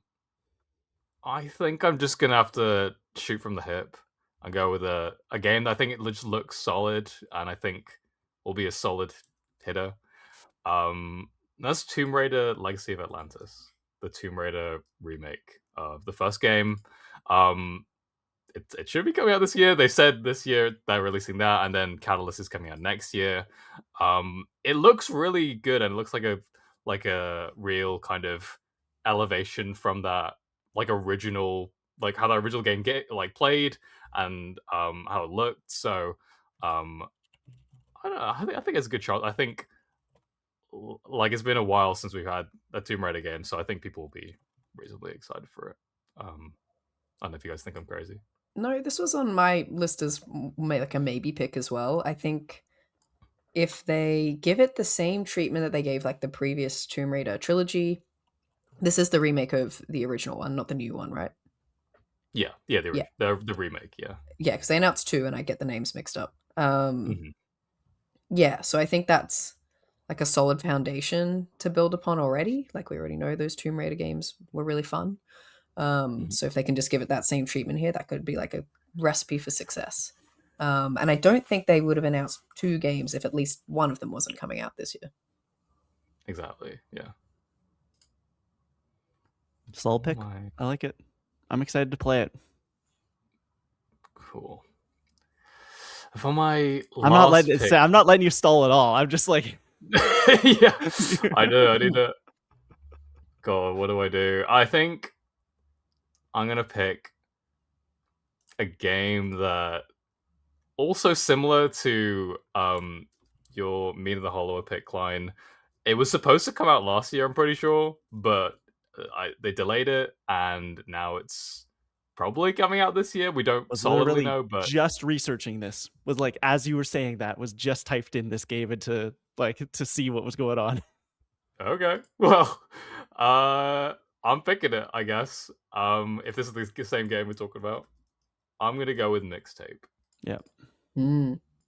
B: think I'm just gonna have to shoot from the hip and go with a game that I think it just looks solid, and I think will be a solid hitter. That's Tomb Raider: Legacy of Atlantis, the Tomb Raider remake of the first game. It should be coming out this year. They said this year they're releasing that, and then Catalyst is coming out next year. It looks really good, and it looks like a real kind of elevation from that like original, like how that original game played, and how it looked. So I don't know. I think it's a good shot. I think like it's been a while since we've had a Tomb Raider game, so I think people will be reasonably excited for it. I don't know if you guys think I'm crazy.
C: No, this was on my list as like a maybe pick as well. I think if they give it the same treatment that they gave like the previous Tomb Raider trilogy, this is the remake of the original one, not the new one, right?
B: Yeah, the remake, yeah.
C: Yeah, because they announced 2 and I get the names mixed up. Yeah, so I think that's like a solid foundation to build upon already. Like we already know those Tomb Raider games were really fun. So if they can just give it that same treatment here, that could be like a recipe for success. And I don't think they would have announced 2 games if at least one of them wasn't coming out this year.
B: Exactly, yeah.
A: Solid pick. I like it. I'm excited to play it.
B: Cool. For my
A: I'm not letting you stall at all. I'm just like
B: yeah, I need to. God, what do I do? I think I'm gonna pick a game that also similar to your Mean of the Hollower pick, Klein. It was supposed to come out last year, I'm pretty sure, but they delayed it, and now it's probably coming out this year. We don't solidly know, but
A: just researching this was like as you were saying that was just typed in this game into like to see what was going on.
B: Okay, well, I'm picking it, I guess. If this is the same game we're talking about, I'm gonna go with Mixtape.
A: Yeah.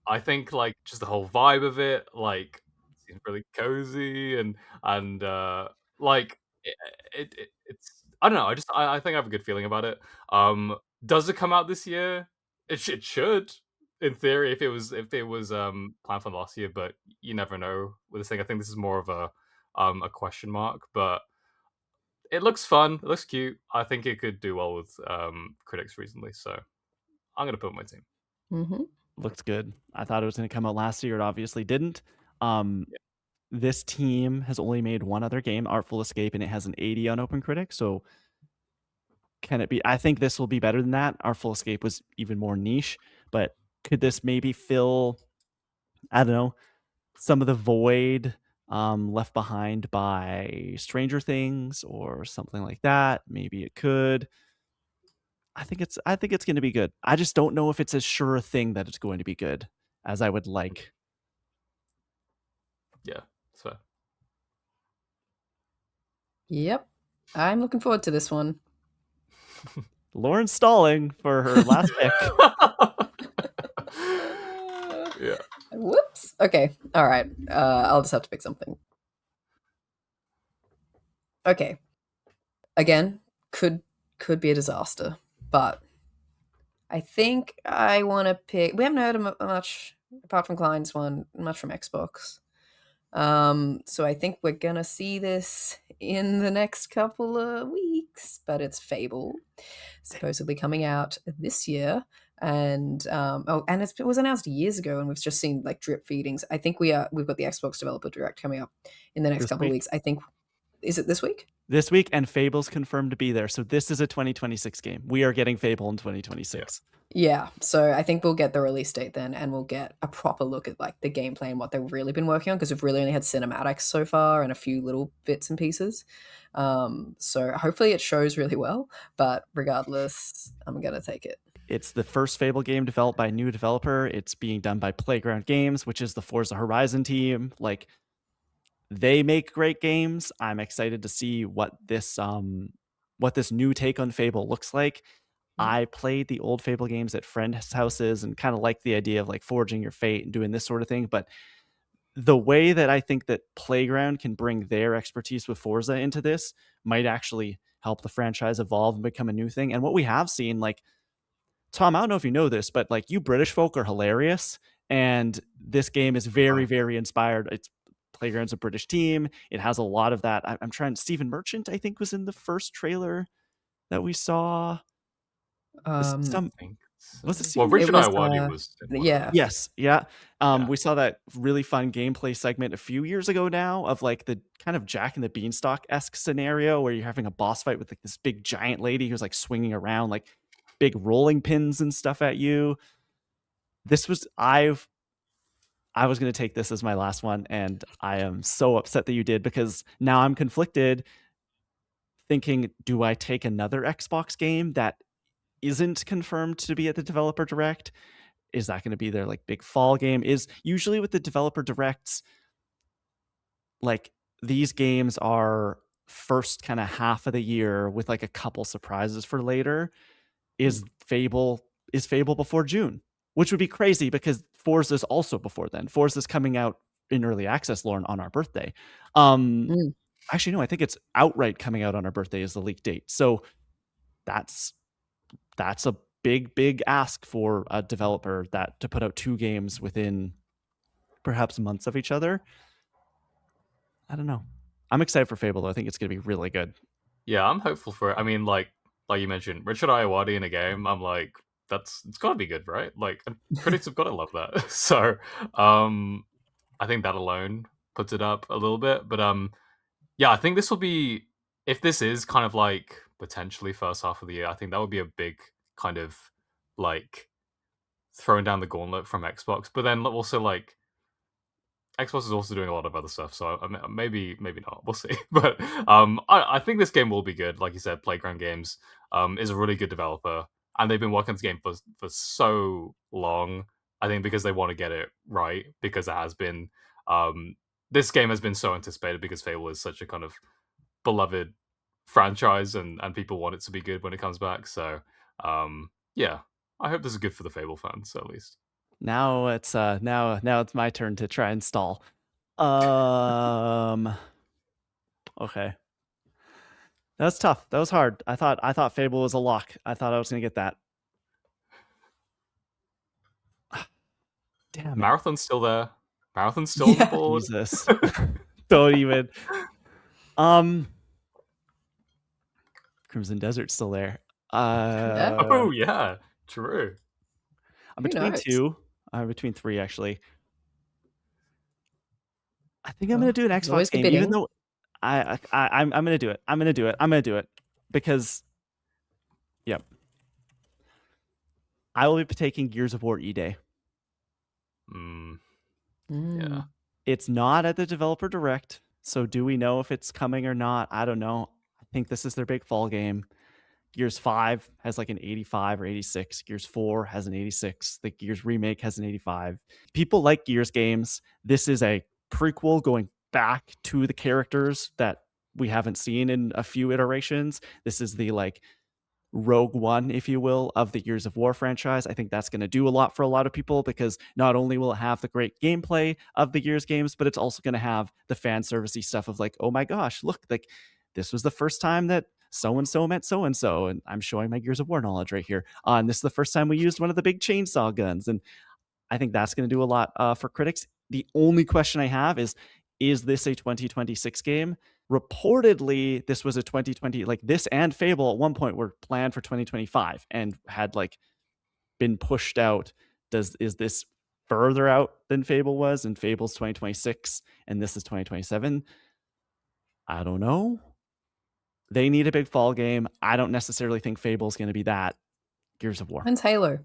B: I think like just the whole vibe of it, like seems really cozy and like it's I don't know. I think I have a good feeling about it. Does it come out this year? It should, in theory, if it was planned for last year, but you never know with this thing. I think this is more of a question mark, but it looks fun. It looks cute. I think it could do well with critics recently, so I'm gonna put my team.
C: Mm-hmm.
A: Looks good. I thought it was going to come out last year. It obviously didn't.
B: Yeah.
A: This team has only made one other game, Artful Escape, and it has an 80 on OpenCritic. So can it be? I think this will be better than that. Artful Escape was even more niche, but could this maybe fill, I don't know, some of the void left behind by Stranger Things or something like that? Maybe it could. I think it's going to be good. I just don't know if it's as sure a thing that it's going to be good as I would like.
B: Yeah, so
C: Yep. I'm looking forward to this one.
A: Lauren's stalling for her last pick.
B: Yeah.
C: Whoops. Okay. All right. I'll just have to pick something. Okay. Again, could be a disaster, but I think I want to pick. We haven't heard much apart from Klein's one, much from Xbox. So I think we're gonna see this in the next couple of weeks, but it's Fable, supposedly coming out this year. And it was announced years ago, and we've just seen like drip feedings. I think we've got the Xbox Developer Direct coming up in the next
A: This
C: couple of
A: week?
C: weeks. I think, is it this week?
A: This week, and Fable's confirmed to be there. So this is a 2026 game. We are getting Fable in 2026.
C: Yeah, so I think we'll get the release date then, and we'll get a proper look at like the gameplay and what they've really been working on, because we've really only had cinematics so far and a few little bits and pieces. So hopefully it shows really well, but regardless, I'm gonna take it.
A: It's the first Fable game developed by a new developer. It's being done by Playground Games, which is the Forza Horizon team. Like, they make great games. I'm excited to see what this new take on Fable looks like. I played the old Fable games at friends' houses and kind of like the idea of like forging your fate and doing this sort of thing. But the way that I think that Playground can bring their expertise with Forza into this might actually help the franchise evolve and become a new thing. And what we have seen, like, Tom, I don't know if you know this, but like, you British folk are hilarious. And this game is very, very inspired. It's Playground's a British team. It has a lot of that. I'm trying. Stephen Merchant, I think, was in the first trailer that we saw. Was it
B: I think
A: was it
B: so. Well,
A: Stephen
B: Richard
C: was,
B: Iowati was in one of
C: yeah.
B: them.
A: Yes, yeah.
B: Yeah.
A: We saw that really fun gameplay segment a few years ago now of like the kind of Jack and the Beanstalk-esque scenario where you're having a boss fight with like this big giant lady who's like swinging around like big rolling pins and stuff at you. This was I was going to take this as my last one, and I am so upset that you did, because now I'm conflicted thinking, do I take another Xbox game that isn't confirmed to be at the developer direct? Is that going to be their like big fall game? Is usually with the developer directs, like, these games are first kind of half of the year with like a couple surprises for later. Is Fable before June? Which would be crazy because Forza's also before then. Forza's coming out in early access, Lauren, on our birthday. Actually, no, I think it's outright coming out on our birthday is the leak date. So that's a big ask for a developer that to put out two games within perhaps months of each other. I don't know. I'm excited for Fable though. I think it's going to be really good.
B: Yeah, I'm hopeful for it. I mean, like you mentioned, Richard Iowati in a game. I'm like, it's got to be good, right? Like, critics have got to love that. So, I think that alone puts it up a little bit. But yeah, I think this will be, if this is kind of like potentially first half of the year, I think that would be a big kind of like throwing down the gauntlet from Xbox. But then also like Xbox is also doing a lot of other stuff, so maybe not. We'll see. But I think this game will be good. Like you said, Playground Games is a really good developer, and they've been working on this game for so long. I think because they want to get it right, because it has been this game has been so anticipated because Fable is such a kind of beloved franchise, and people want it to be good when it comes back. So yeah, I hope this is good for the Fable fans at least.
A: Now it's my turn to try and stall. Okay. That was tough. That was hard. I thought Fable was a lock. I thought I was going to get that. Damn it.
B: Marathon's still there. Marathon's still on the board.
A: Jesus. Don't even. Crimson Desert's still there.
B: Oh yeah, true.
A: I'm
C: Who
A: between
C: knows?
A: two. I'm between three, actually. I think I'm gonna do an
C: There's
A: Xbox
C: always the
A: game, even
C: bidding.
A: though I'm gonna do it. I'm gonna do it. I'm gonna do it because, yep, I will be taking Gears of War E-Day.
B: Yeah.
A: It's not at the developer direct, so do we know if it's coming or not? I don't know. I think this is their big fall game. Gears 5 has like an 85 or 86. Gears 4 has an 86. The Gears remake has an 85. People like Gears games. This is a prequel going back to the characters that we haven't seen in a few iterations. This is the like Rogue One, if you will, of the Gears of War franchise. I think that's going to do a lot for a lot of people because not only will it have the great gameplay of the Gears games, but it's also going to have the fan servicey stuff of like, oh my gosh, look, like this was the first time that so and so met so and so, and I'm showing my Gears of War knowledge right here. And this is the first time we used one of the big chainsaw guns, and I think that's going to do a lot for critics. The only question I have is this a 2026 game? Reportedly, this was a 2020, like this and Fable at one point were planned for 2025 and had like been pushed out. Is this further out than Fable was? And Fable's 2026 and this is 2027? I don't know. They need a big fall game. I don't necessarily think Fable's going to be that. Gears of War.
C: When's Halo?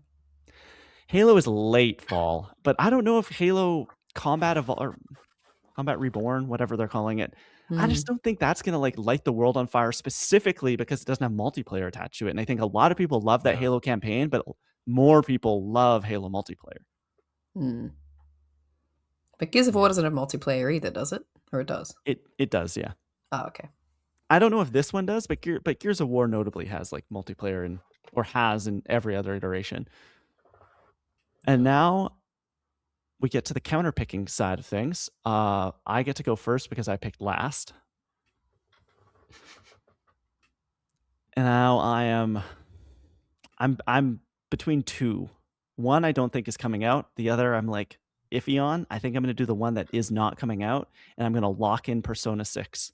A: Halo is late fall, but I don't know if Halo Combat or Combat Reborn, whatever they're calling it, I just don't think that's going to like light the world on fire specifically because it doesn't have multiplayer attached to it. And I think a lot of people love that Halo campaign, but more people love Halo multiplayer.
C: But Gears of War doesn't have multiplayer either, does it? Or it does?
A: It does, yeah.
C: Oh, okay.
A: I don't know if this one does, but Gears of War notably has like multiplayer or has in every other iteration. And now we get to the counter picking side of things. I get to go first because I picked last. And now I'm between two. One I don't think is coming out. The other I'm like iffy on. I think I'm going to do the one that is not coming out, and I'm going to lock in Persona 6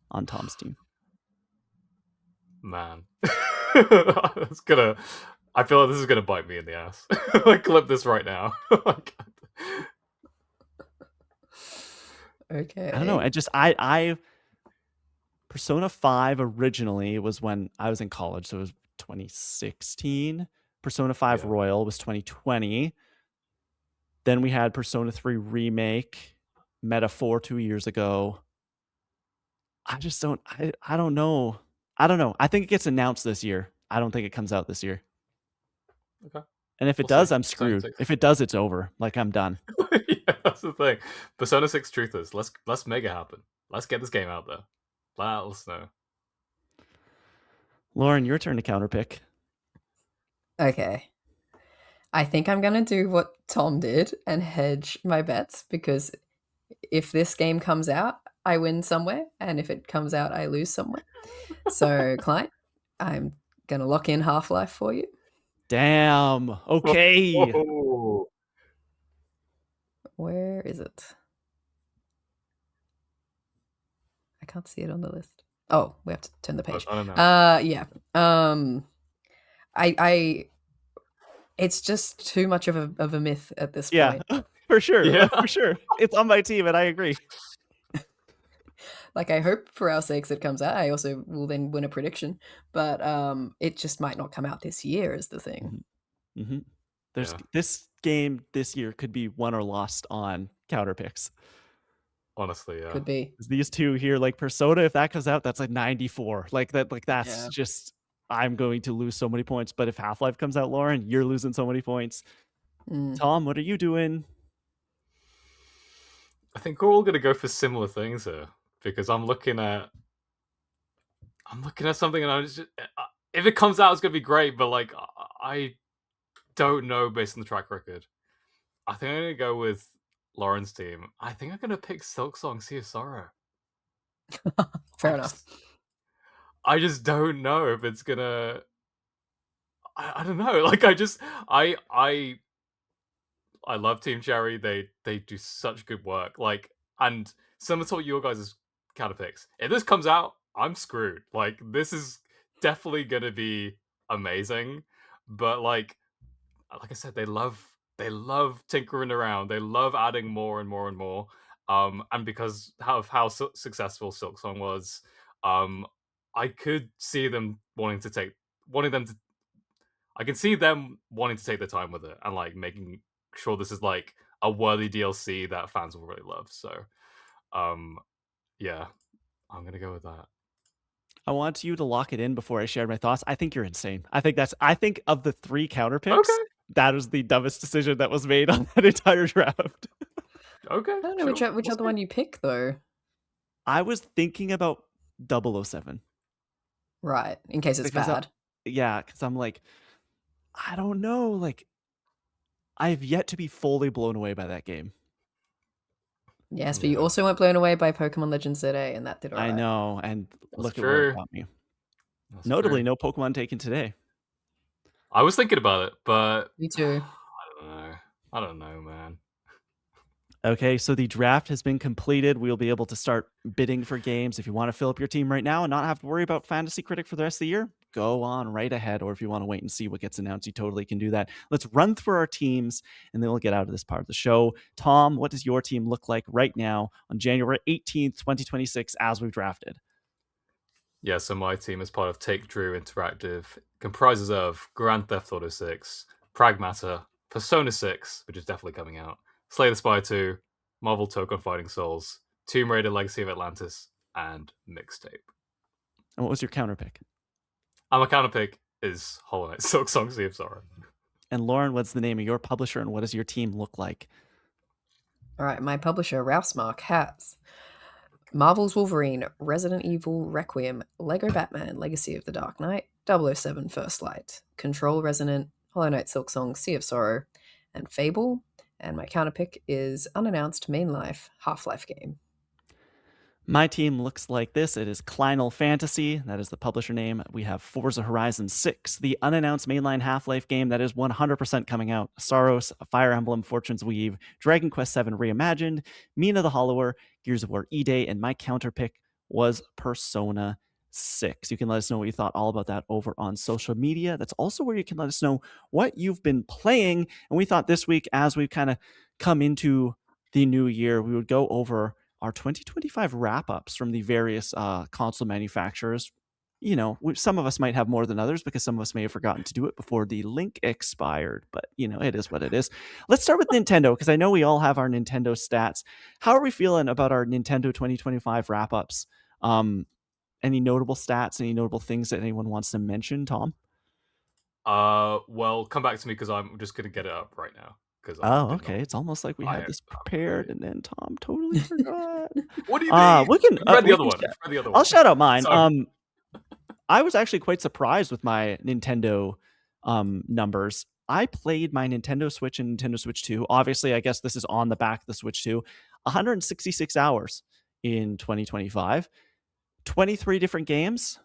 A: on Tom's team.
B: Man. That's gonna... I feel like this is gonna bite me in the ass. Like, clip this right now.
C: Okay.
A: I don't know. I Persona 5 originally was when I was in college, so it was 2016. Persona 5 Royal was 2020. Then we had Persona 3 Remake, Meta 4 2 years ago. I just don't I don't know. I don't know. I think it gets announced this year. I don't think it comes out this year.
B: Okay.
A: And if it does, I'm screwed. If it does, it's over. Like, I'm done.
B: Yeah, that's the thing. Persona 6 Truthers. Let's make it happen. Let's get this game out there. Let us know.
A: Lauren, your turn to counterpick.
C: Okay. I think I'm going to do what Tom did and hedge my bets, because if this game comes out, I win somewhere, and if it comes out, I lose somewhere. So, Klein, I'm going to lock in Half-Life for you.
A: Damn. Okay.
B: Whoa.
C: Where is it? I can't see it on the list. Oh, we have to turn the page.
B: I don't know.
C: Yeah. It's just too much of a myth at this point.
A: Yeah, for sure.
B: Yeah.
A: For sure. It's on my team, and I agree.
C: Like, I hope for our sakes it comes out. I also will then win a prediction, but it just might not come out this year is the thing.
A: Mm-hmm. This game this year could be won or lost on counter picks.
B: Honestly, yeah.
C: Could be.
A: These two here, like Persona, if that comes out, that's like 94. That's just, I'm going to lose so many points. But if Half-Life comes out, Lauren, you're losing so many points. Tom, what are you doing?
B: I think we're all gonna go for similar things here, because I'm looking at something, and if it comes out, it's gonna be great. But like, I don't know based on the track record. I think I'm gonna go with Lauren's team. I think I'm gonna pick Silksong Sea of Sorrow.
C: Fair enough.
B: I just don't know if it's gonna... I don't know. Like, I love Team Cherry. They do such good work. Like, and similar to your guys' counter picks. If this comes out, I'm screwed. Like, this is definitely gonna be amazing. But like I said, they love tinkering around. They love adding more and more and more. And because of how successful Silksong was, um, I could see them wanting them to. I can see them wanting to take their time with it and like making sure this is like a worthy DLC that fans will really love. So, um, yeah, I'm gonna go with that.
A: I want you to lock it in before I share my thoughts. I think you're insane. I think of the 3 counter
B: Okay,
A: picks, that was the dumbest decision that was made on that entire draft.
B: okay,
C: I don't know
B: sure.
C: which
B: We'll
C: other
B: see.
C: one you pick though.
A: I was thinking about 007
C: Right, in case it's
A: because
C: bad.
A: because I'm like, I don't know, like I have yet to be fully blown away by that game.
C: Yes, but you
B: Yeah,
C: also weren't blown away by Pokemon Legends ZA, and that did
A: I
C: alright.
A: know, and
B: that's
A: look at where it
B: true.
A: got me.
B: That's
A: Notably,
B: true.
A: no Pokemon taken today.
B: I was thinking about it, but
C: Me too.
B: I don't know. I don't know, man.
A: Okay, so the draft has been completed. We'll be able to start bidding for games. If you want to fill up your team right now and not have to worry about Fantasy Critic for the rest of the year, go on right ahead. Or if you want to wait and see what gets announced, you totally can do that. Let's run through our teams and then we'll get out of this part of the show. Tom, what does your team look like right now on January 18th, 2026, as we've drafted?
B: Yeah, so my team as part of Take Drew Interactive comprises of Grand Theft Auto 6, Pragmata, Persona 6, which is definitely coming out, Slay the Spire 2, Marvel Token Fighting Souls, Tomb Raider Legacy of Atlantis, and Mixtape.
A: And what was your counter pick?
B: And my counter pick is Hollow Knight Silksong Sea of Sorrow.
A: And Lauren, what's the name of your publisher and what does your team look like?
C: Alright, my publisher, Ralphsmark, has Marvel's Wolverine, Resident Evil Requiem, Lego Batman, Legacy of the Dark Knight, 007 First Light, Control Resonant, Hollow Knight Silksong, Sea of Sorrow, and Fable. And my counterpick is unannounced main life Half-Life game.
A: My team looks like this. It is Kleinel Fantasy. That is the publisher name. We have Forza Horizon 6, the unannounced mainline Half-Life game that is 100% coming out. Saros, Fire Emblem, Fortune's Weave, Dragon Quest VII Reimagined, Mina the Hollower, Gears of War E-Day, and my counter pick was Persona 6. You can let us know what you thought all about that over on social media. That's also where you can let us know what you've been playing. And we thought this week, as we kind of come into the new year, we would go over our 2025 wrap-ups from the various console manufacturers. You know, some of us might have more than others because some of us may have forgotten to do it before the link expired, but you know, it is what it is. Let's start with Nintendo because I know we all have our Nintendo stats. How are we feeling about our Nintendo 2025 wrap-ups? Any notable stats, any notable things that anyone wants to mention, Tom?
B: Well, come back to me because I'm just gonna get it up right now. Because
A: Oh, okay. It's almost like we had this prepared, and then Tom totally forgot.
B: What do you mean?
A: We can
B: read the
A: we
B: other
A: can
B: one.
A: sh-
B: Read the other
A: I'll
B: one.
A: shout out mine.
B: Sorry.
A: I was actually quite surprised with my Nintendo numbers. I played my Nintendo Switch and Nintendo Switch 2. Obviously, I guess this is on the back of the Switch 2. 166 hours in 2025. 23 different games.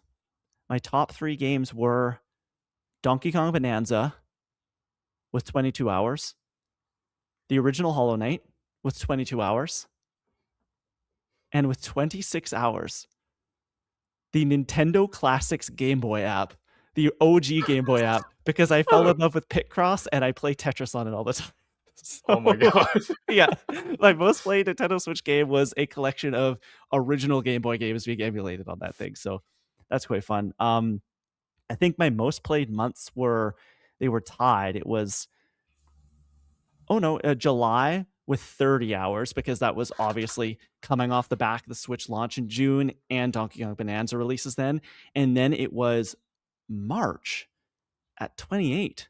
A: My top 3 games were Donkey Kong Bonanza with 22 hours. The original Hollow Knight with 22 hours. And with 26 hours, the Nintendo Classics Game Boy app, the OG Game Boy app, because I fell in love with Picross and I play Tetris on it all the time. So,
B: Oh my god.
A: Yeah. My most played Nintendo Switch game was a collection of original Game Boy games being emulated on that thing. So that's quite fun. I think my most played months were tied. It was July with 30 hours because that was obviously coming off the back of the Switch launch in June and Donkey Kong Bonanza releases then. And then it was March at 28,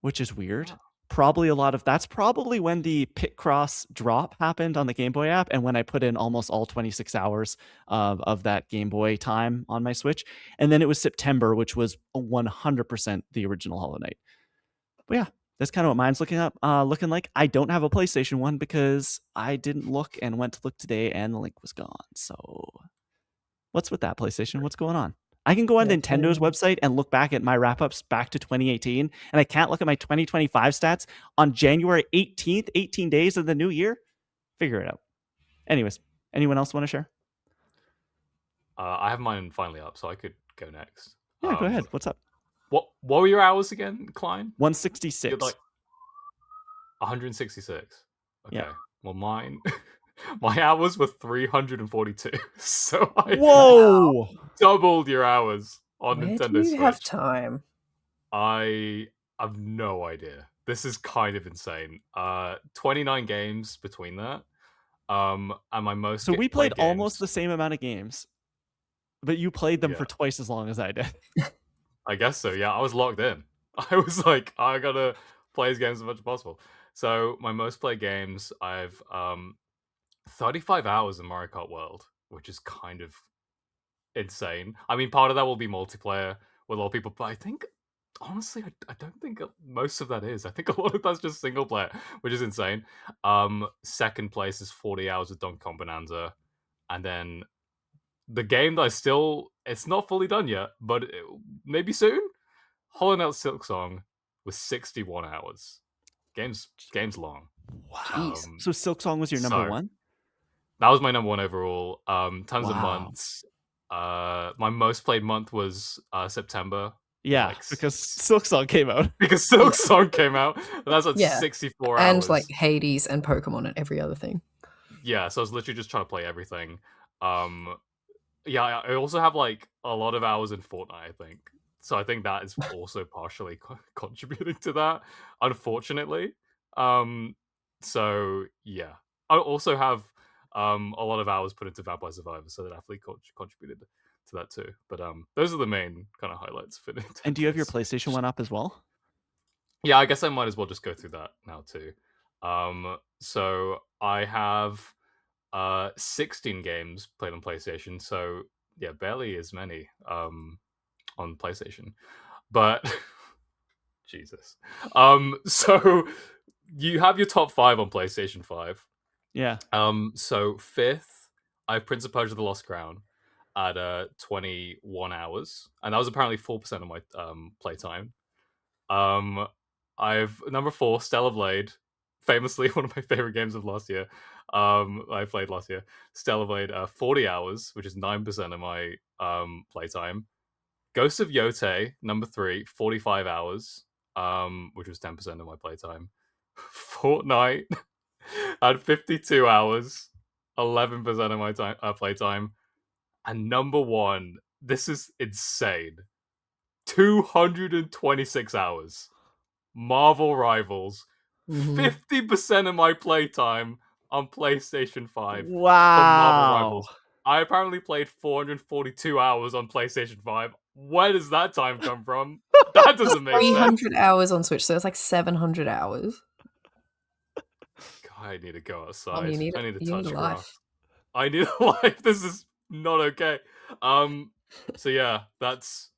A: which is weird. That's probably when the Picross drop happened on the Game Boy app and when I put in almost all 26 hours of that Game Boy time on my Switch. And then it was September, which was 100% the original Hollow Knight. But yeah, that's kind of what mine's looking like. I don't have a PlayStation 1 because I didn't look and went to look today and the link was gone. So what's with that, PlayStation? What's going on? I can go on
C: Yeah,
A: Nintendo's
C: 29.
A: website and look back at my wrap-ups back to 2018, and I can't look at my 2025 stats on January 18th, 18 days of the new year. Figure it out. Anyways, anyone else want to share?
B: I have mine finally up, so I could go next.
A: Yeah, go ahead. What's up?
B: What were your hours again, Klein?
A: 166.
B: Like 166. Okay.
A: Yeah.
B: Well, mine, my hours were 342. So I
A: Whoa!
B: doubled your hours on
C: Where
B: Nintendo
C: do you
B: Switch.
C: have time?
B: I have no idea. This is kind of insane. 29 games between that. And my most.
A: So we played almost
B: games,
A: the same amount of games, but you played them
B: Yeah.
A: for twice as long as I did.
B: I guess so. Yeah, I was locked in. I was like, I gotta play these games as much as possible. So my most played games, I've 35 hours in Mario Kart World, which is kind of insane. I mean, part of that will be multiplayer with a lot of people, but I think honestly, I don't think most of that is. I think a lot of that's just single player, which is insane. Second place is 40 hours with Donkey Kong Bonanza, and then the game that it's not fully done yet, but maybe soon. Hollow Knight Silksong was 61 hours. Game's long.
A: Wow.
C: Jeez.
A: So Silksong was your number one?
B: That was my number one overall. Tons of
A: Wow.
B: months. My most played month was September.
A: Yeah,
B: Like,
A: because Silksong came out.
B: Because Silksong came out. And that's like
C: Yeah.
B: 64 hours.
C: And like Hades and Pokemon and every other thing.
B: Yeah, so I was literally just trying to play everything. Yeah, I also have like a lot of hours in Fortnite, I think. So I think that is also partially contributing to that, unfortunately. So yeah, I also have a lot of hours put into Vampire Survivor, so that definitely contributed to that too. But those are the main kind of highlights for Nintendo.
A: And do you have your PlayStation one up as well?
B: Yeah, I guess I might as well just go through that now too. So I have 16 games played on PlayStation, so yeah, barely as many on PlayStation. But Jesus. So you have your top 5 on PlayStation 5.
A: Yeah.
B: So fifth, I have Prince of Persia: The Lost Crown at 21 hours, and that was apparently 4% of my playtime. I've number 4, Stellar Blade, famously one of my favorite games of last year. I played last year. Stellar Blade, 40 hours, which is 9% of my playtime. Ghost of Yote, number 3, 45 hours, which was 10% of my playtime. Fortnite at 52 hours, 11% of my playtime. And number 1, this is insane, 226 hours. Marvel Rivals, 50% of my playtime on PlayStation 5.
A: Wow.
B: For Marvel Rivals. I apparently played 442 hours on PlayStation 5. Where does that time come from? That doesn't make sense.
C: 300 hours on Switch, so it's like 700 hours.
B: God, I need to go outside.
C: You need
B: I need to
C: a
B: touch
C: life.
B: grass. I need a life. This is not okay. So yeah, that's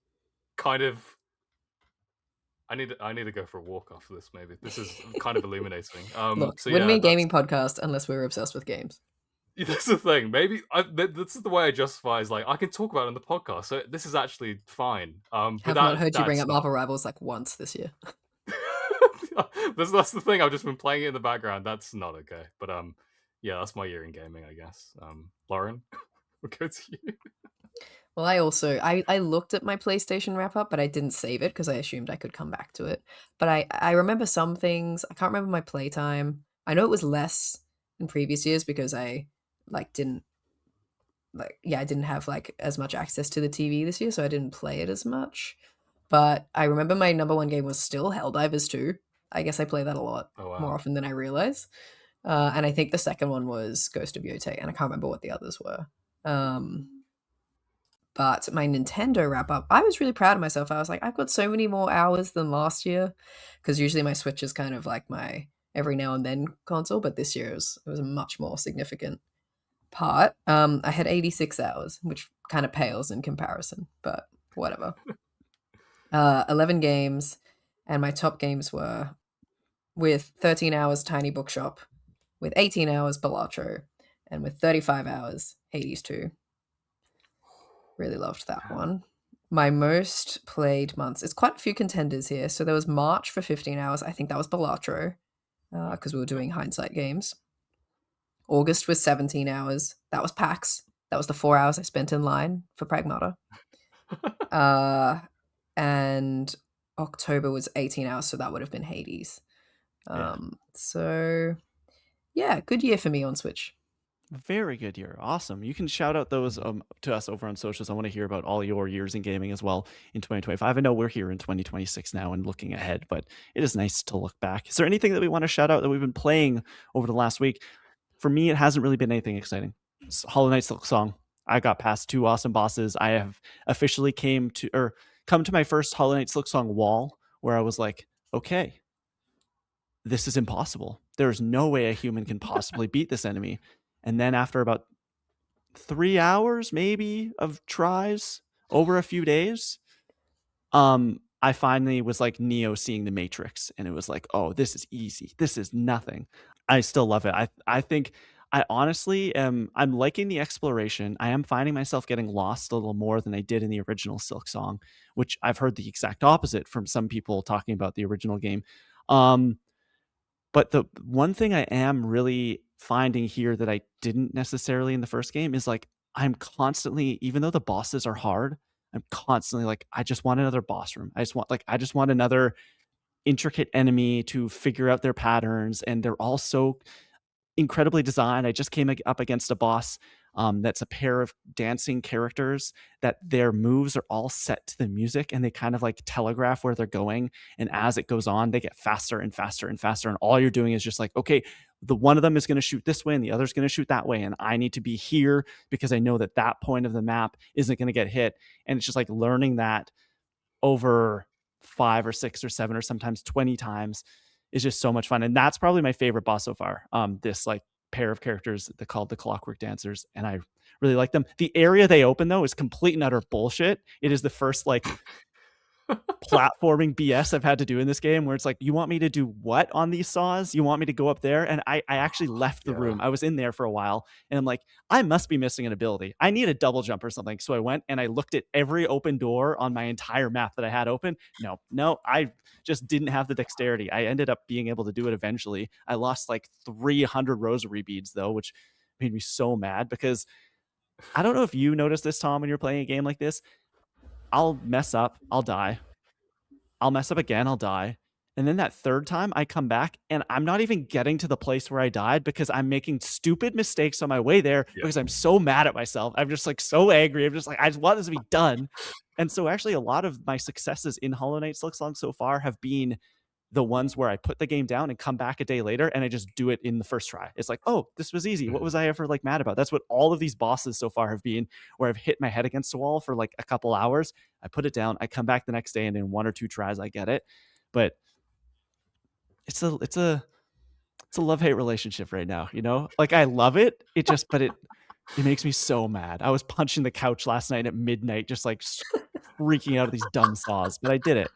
B: kind of. I need to go for a walk after this. Maybe this is kind of illuminating.
C: Look,
B: so
C: wouldn't
B: yeah,
C: be a gaming podcast unless we were obsessed with games.
B: That's the thing. Maybe this is the way I justify. Is like I can talk about it on the podcast, so this is actually fine. But
C: Have not heard you bring up Marvel Rivals like once this year.
B: That's the thing. I've just been playing it in the background. That's not okay. But yeah, that's my year in gaming, I guess. Lauren, we'll go to you.
C: Well, I looked at my PlayStation wrap up, but I didn't save it because I assumed I could come back to it. But I remember some things. I can't remember my playtime. I know it was less in previous years because I didn't have like as much access to the TV this year, so I didn't play it as much. But I remember my number one game was still Helldivers 2. I guess I play that a lot more often than I realize. And I think the second one was Ghost of Yote, and I can't remember what the others were. But my Nintendo wrap up, I was really proud of myself. I was like, I've got so many more hours than last year, because usually my Switch is kind of like my every now and then console, but this year it was a much more significant part. I had 86 hours, which kind of pales in comparison, but whatever. 11 games, and my top games were with 13 hours Tiny Bookshop, with 18 hours Balatro, and with 35 hours Hades 2. Really loved that one. My most played months. It's quite a few contenders here. So there was March for 15 hours. I think that was Balatro because we were doing hindsight games. August was 17 hours. That was PAX. That was the 4 hours I spent in line for Pragmata. And October was 18 hours, so that would have been Hades. So yeah, good year for me on Switch.
A: Very good year. Awesome. You can shout out those to us over on socials. I want to hear about all your years in gaming as well in 2025. I know we're here in 2026 now and looking ahead, but it is nice to look back. Is there anything that we want to shout out that we've been playing over the last week? For me, it hasn't really been anything exciting. It's Hollow Knight Silksong. I got past 2 awesome bosses. I have officially come to my first Hollow Knight Silksong wall where I was like, okay, this is impossible. There's no way a human can possibly beat this enemy. And then after about 3 hours maybe of tries over a few days, I finally was like Neo seeing the Matrix, and it was like, oh, this is easy. This is nothing. I still love it. I think I honestly I'm liking the exploration. I am finding myself getting lost a little more than I did in the original Silksong, which I've heard the exact opposite from some people talking about the original game. But the one thing I am really finding here that I didn't necessarily in the first game is like I'm constantly, even though the bosses are hard, I'm constantly like, I just want another boss room. I just want another intricate enemy to figure out their patterns, and they're all so incredibly designed. I just came up against a boss that's a pair of dancing characters that their moves are all set to the music, and they kind of like telegraph where they're going. And as it goes on, they get faster and faster and faster. And all you're doing is just like, okay, the one of them is going to shoot this way and the other's going to shoot that way. And I need to be here because I know that that point of the map isn't going to get hit. And it's just like learning that over 5 or 6 or 7 or sometimes 20 times is just so much fun. And that's probably my favorite boss so far. This like pair of characters that called the Clockwork Dancers, and I really like them. The area they open though is complete and utter bullshit. It is the first like platforming BS I've had to do in this game, where it's like, you want me to do what on these saws? You want me to go up there? And I actually left the room. I was in there for a while, and I'm like, I must be missing an ability. I need a double jump or something. So I went and I looked at every open door on my entire map that I had open. No, I just didn't have the dexterity. I ended up being able to do it eventually. I lost like 300 rosary beads though, which made me so mad, because I don't know if you noticed this, Tom, when you're playing a game like this. I'll mess up, I'll die. I'll mess up again, I'll die. And then that third time I come back and I'm not even getting to the place where I died because I'm making stupid mistakes on my way there because I'm so mad at myself. I'm just like so angry. I'm just like, I just want this to be done. And so actually a lot of my successes in Hollow Knight Silksong so far have been the ones where I put the game down and come back a day later and I just do it in the first try. It's like, oh, this was easy. What was I ever like mad about? That's what all of these bosses so far have been, where I've hit my head against a wall for like a couple hours. I put it down. I come back the next day and in 1 or 2 tries, I get it. But it's a love-hate relationship right now, you know? Like I love it. But it makes me so mad. I was punching the couch last night at midnight, just like freaking out at these dumb saws, but I did it.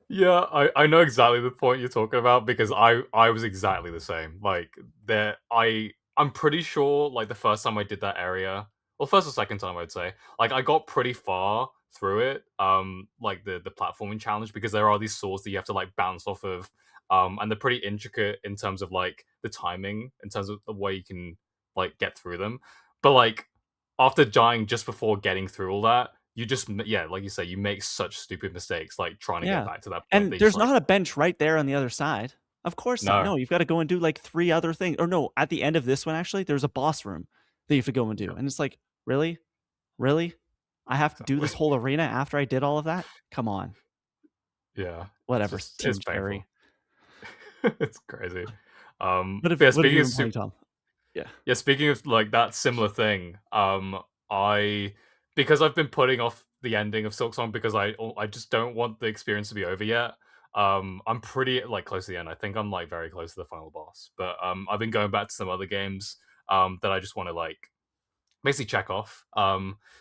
B: Yeah, I know exactly the point you're talking about, because I was exactly the same. Like I'm pretty sure like the first time I did that area, well, first or second time I'd say, like I got pretty far through it, like the platforming challenge, because there are these swords that you have to like bounce off of, and they're pretty intricate in terms of like the timing, in terms of the way you can like get through them. But like after dying just before getting through all that, you just, yeah, like you say, you make such stupid mistakes, like trying to get back to that point.
A: And
B: That
A: there's
B: like,
A: not a bench right there on the other side. Of course not. No, you've got to go and do like 3 other things. Or no, at the end of this one, actually, there's a boss room that you have to go and do. And it's like, really? Really? I have to do this whole arena after I did all of that? Come on.
B: Yeah.
A: Whatever. Team
B: It's
A: Cherry.
B: It's crazy.
A: What have
B: speaking
A: you
B: of
A: been playing, Tom?
B: Yeah, speaking of like that similar thing, I, because I've been putting off the ending of Silksong because I just don't want the experience to be over yet. I'm pretty like close to the end. I think I'm like very close to the final boss. But I've been going back to some other games that I just want to like basically check off.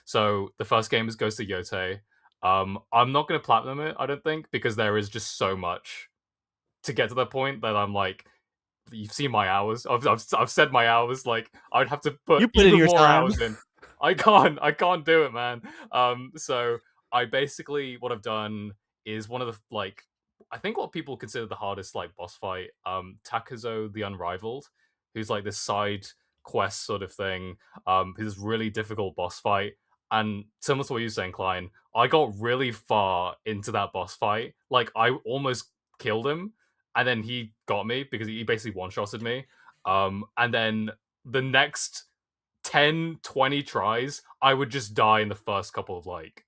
B: So the first game is Ghost of Yotei. I'm not gonna platinum it, I don't think, because there is just so much to get to that point that I'm like, you've seen my hours. I've said my hours. Like I would have to put
A: You put in
B: even
A: your
B: more
A: time.
B: hours in. I can't do it, man. So I basically what I've done is one of the like I think what people consider the hardest like boss fight, Takazo the Unrivaled, who's like this side quest sort of thing. His really difficult boss fight. And similar to what you're saying, Klein, I got really far into that boss fight. Like I almost killed him, and then he got me because he basically one-shotted me. And then the next 10, 20 tries, I would just die in the first couple of like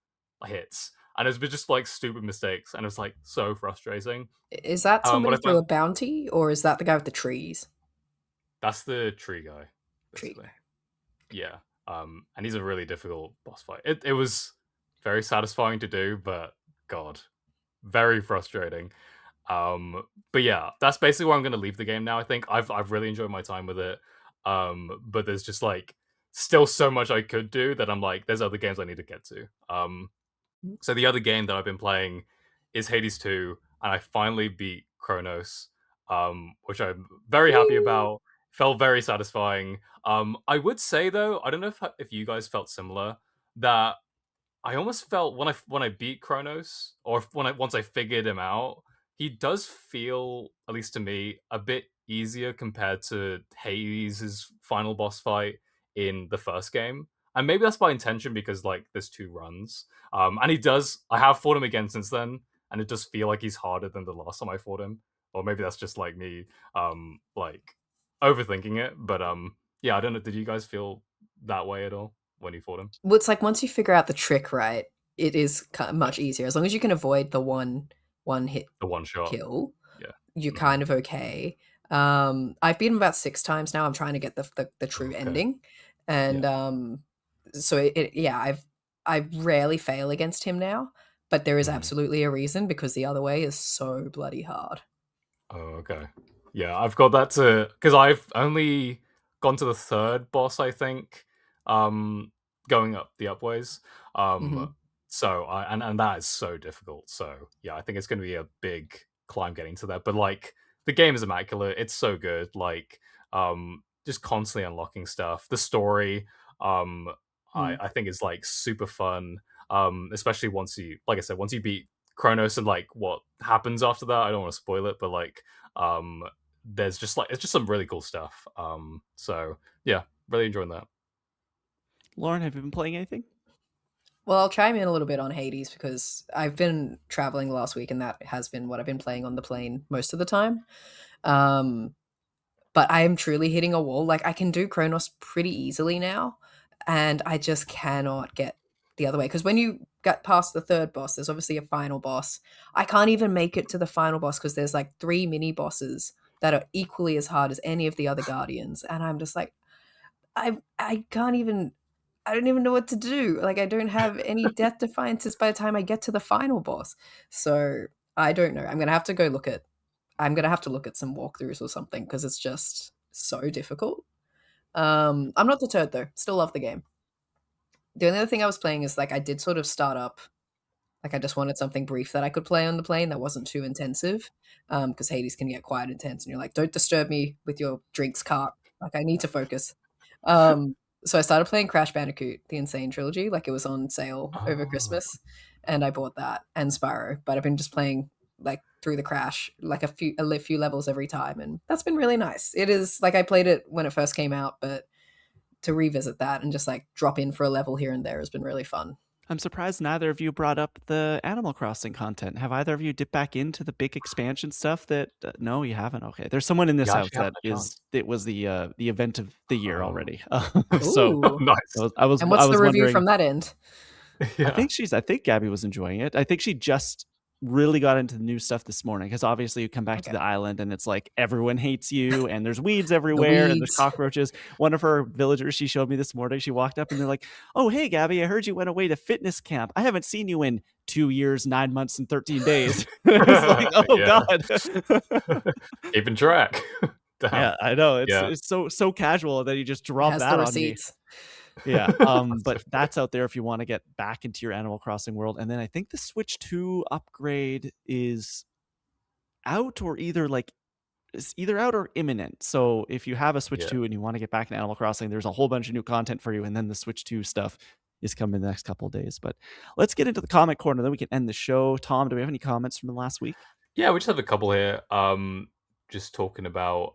B: hits. And it's been just like stupid mistakes, and it's like so frustrating.
C: Is that
B: But
C: somebody
B: I
C: through
B: found
C: a bounty, or is that the guy with the trees?
B: that's the tree guy,
C: Tree
B: basically.
C: guy.
B: Yeah. And he's a really difficult boss fight. It was very satisfying to do, but God, very frustrating. But yeah, that's basically where I'm going to leave the game now. I think I've really enjoyed my time with it. But there's just like still so much I could do that I'm like, there's other games I need to get to. So the other game that I've been playing is Hades 2, and I finally beat Chronos, which I'm very happy
C: Woo!
B: about. Felt very satisfying. I would say though, I don't know if you guys felt similar that I almost felt when I beat Kronos, or once I figured him out, he does feel, at least to me, a bit easier compared to Hades' final boss fight in the first game. And maybe that's by intention because like there's two runs. And I have fought him again since then, and it does feel like he's harder than the last time I fought him. Or maybe that's just like me like overthinking it. But yeah, I don't know. Did you guys feel that way at all when you fought him?
C: Well, it's like once you figure out the trick right, it is
B: Yeah.
C: much easier. As long as you can avoid the one hit
B: The one shot.
C: kill,
B: Yeah.
C: you're
B: Mhm.
C: kind of okay. I've beaten him about 6 times now. I'm trying to get the true
B: Okay.
C: ending, and
B: Yeah.
C: so yeah, I rarely fail against him now, but there is
B: Mhm.
C: absolutely a reason because the other way is so bloody hard.
B: Oh, okay. Yeah, I've got that to because I've only gone to the third boss, I think, um, going up the upways. Um,
C: Mhm.
B: so and that is so difficult. So yeah, I think it's going to be a big climb getting to that. But like the game is immaculate. It's so good. Like just constantly unlocking stuff. The story, um,
C: Mm.
B: I think is like super fun. Especially once you, like I said, once you beat Kronos and like what happens after that. I don't want to spoil it, but like um there's just like it's just some really cool stuff. So yeah, really enjoying that.
A: Lauren, have you been playing anything?
C: Well, I'll chime in a little bit on Hades because I've been traveling last week, and that has been what I've been playing on the plane most of the time. Um, but I am truly hitting a wall. Like I can do Kronos pretty easily now, and I just cannot get the other way. Because when you get past the third boss, there's obviously a final boss. I can't even make it to the final boss because there's like 3 mini bosses that are equally as hard as any of the other guardians, and I'm just like, I can't even. I don't even know what to do. Like I don't have any death defiances by the time I get to the final boss. So I don't know. I'm gonna have to look at some walkthroughs or something because it's just so difficult. I'm not deterred though. Still love the game. The only other thing I was playing is like I did sort of start up. Like I just wanted something brief that I could play on the plane that wasn't too intensive. Because Hades can get quite intense, and you're like, don't disturb me with your drinks cart. Like I need to focus. Um, so I started playing Crash Bandicoot, the N-Sane Trilogy. Like it was on sale over
B: Oh,
C: Christmas, and I bought that and Spyro. But I've been just playing like through the Crash, like a few levels every time, and that's been really nice. It is like I played it when it first came out, but to revisit that and just like drop in for a level here and there has been really fun.
A: I'm surprised neither of you brought up the Animal Crossing content. Have either of you dipped back into the big expansion stuff? That no, you haven't. Okay, there's someone in this
B: yeah, I
A: house
B: actually haven't
A: that
B: had a
A: is.
B: chance.
A: It was the event of the year
B: Oh,
A: already. So
C: Ooh.
B: nice.
C: And
A: I
C: what's the
A: was
C: review
A: wondering.
C: from that end?
B: Yeah.
A: I think Gabby was enjoying it. I think she just really got into the new stuff this morning because obviously you come back to
C: Okay.
A: the island and it's like everyone hates you and there's weeds
C: The
A: everywhere and there's
C: weeds.
A: cockroaches. One of her villagers she showed me this morning, she walked up and they're like, "Oh, hey Gabby, I heard you went away to fitness camp. I haven't seen you in 2 years, 9 months and 13 days." It's like, "Oh
B: Yeah.
A: god."
B: Keeping track. Damn.
A: Yeah, I know.
B: Yeah.
A: It's so casual that you just
C: It
A: drop
C: has the
A: that on me.
C: receipts.
A: Yeah,
B: That's so
A: but
B: funny.
A: that's out there if you want to get back into your Animal Crossing world. And then I think the Switch 2 upgrade is out or either like is either out or imminent. So if you have a Switch
B: Yeah.
A: 2 and you want to get back in Animal Crossing, there's a whole bunch of new content for you, and then the Switch 2 stuff is coming in the next couple of days. But let's get into the comic corner, then we can end the show. Tom, do we have any comments from the last week?
B: Yeah, we just have a couple here. Just talking about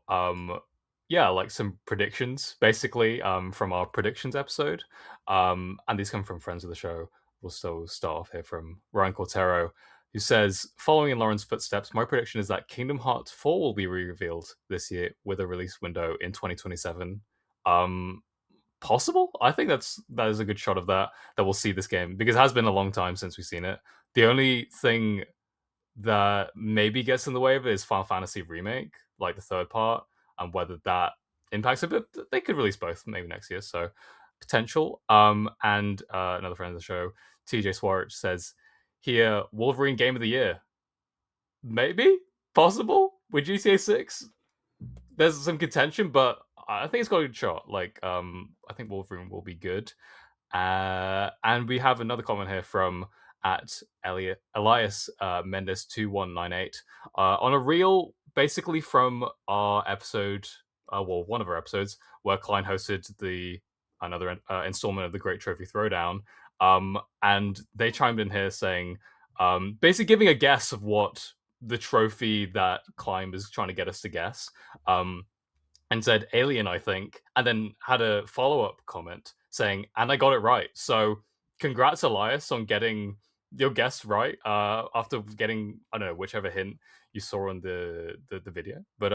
B: yeah, like some predictions, basically, from our predictions episode. And these come from friends of the show. We'll still start off here from Ryan Cortero, who says, following in Lauren's footsteps, my prediction is that Kingdom Hearts 4 will be revealed this year with a release window in 2027. Possible? I think that is a good shot of that we'll see this game, because it has been a long time since we've seen it. The only thing that maybe gets in the way of it is Final Fantasy Remake, like the third part, and whether that impacts it. But they could release both maybe next year, so potential. And another friend of the show, TJ Swarich, says here, Wolverine Game of the Year. Maybe? Possible? With GTA 6? There's some contention, but I think it's got a good shot. Like, I think Wolverine will be good. And we have another comment here from at Elias Mendes 2198 on a reel, basically from our episode, one of our episodes where Klein hosted another installment of the Great Trophy Throwdown, and they chimed in here saying, basically giving a guess of what the trophy that Klein was trying to get us to guess. And said Alien, I think, and then had a follow-up comment saying, and I got it right. So congrats, Elias, on getting your guess right, after getting, I don't know, whichever hint you saw on the video. But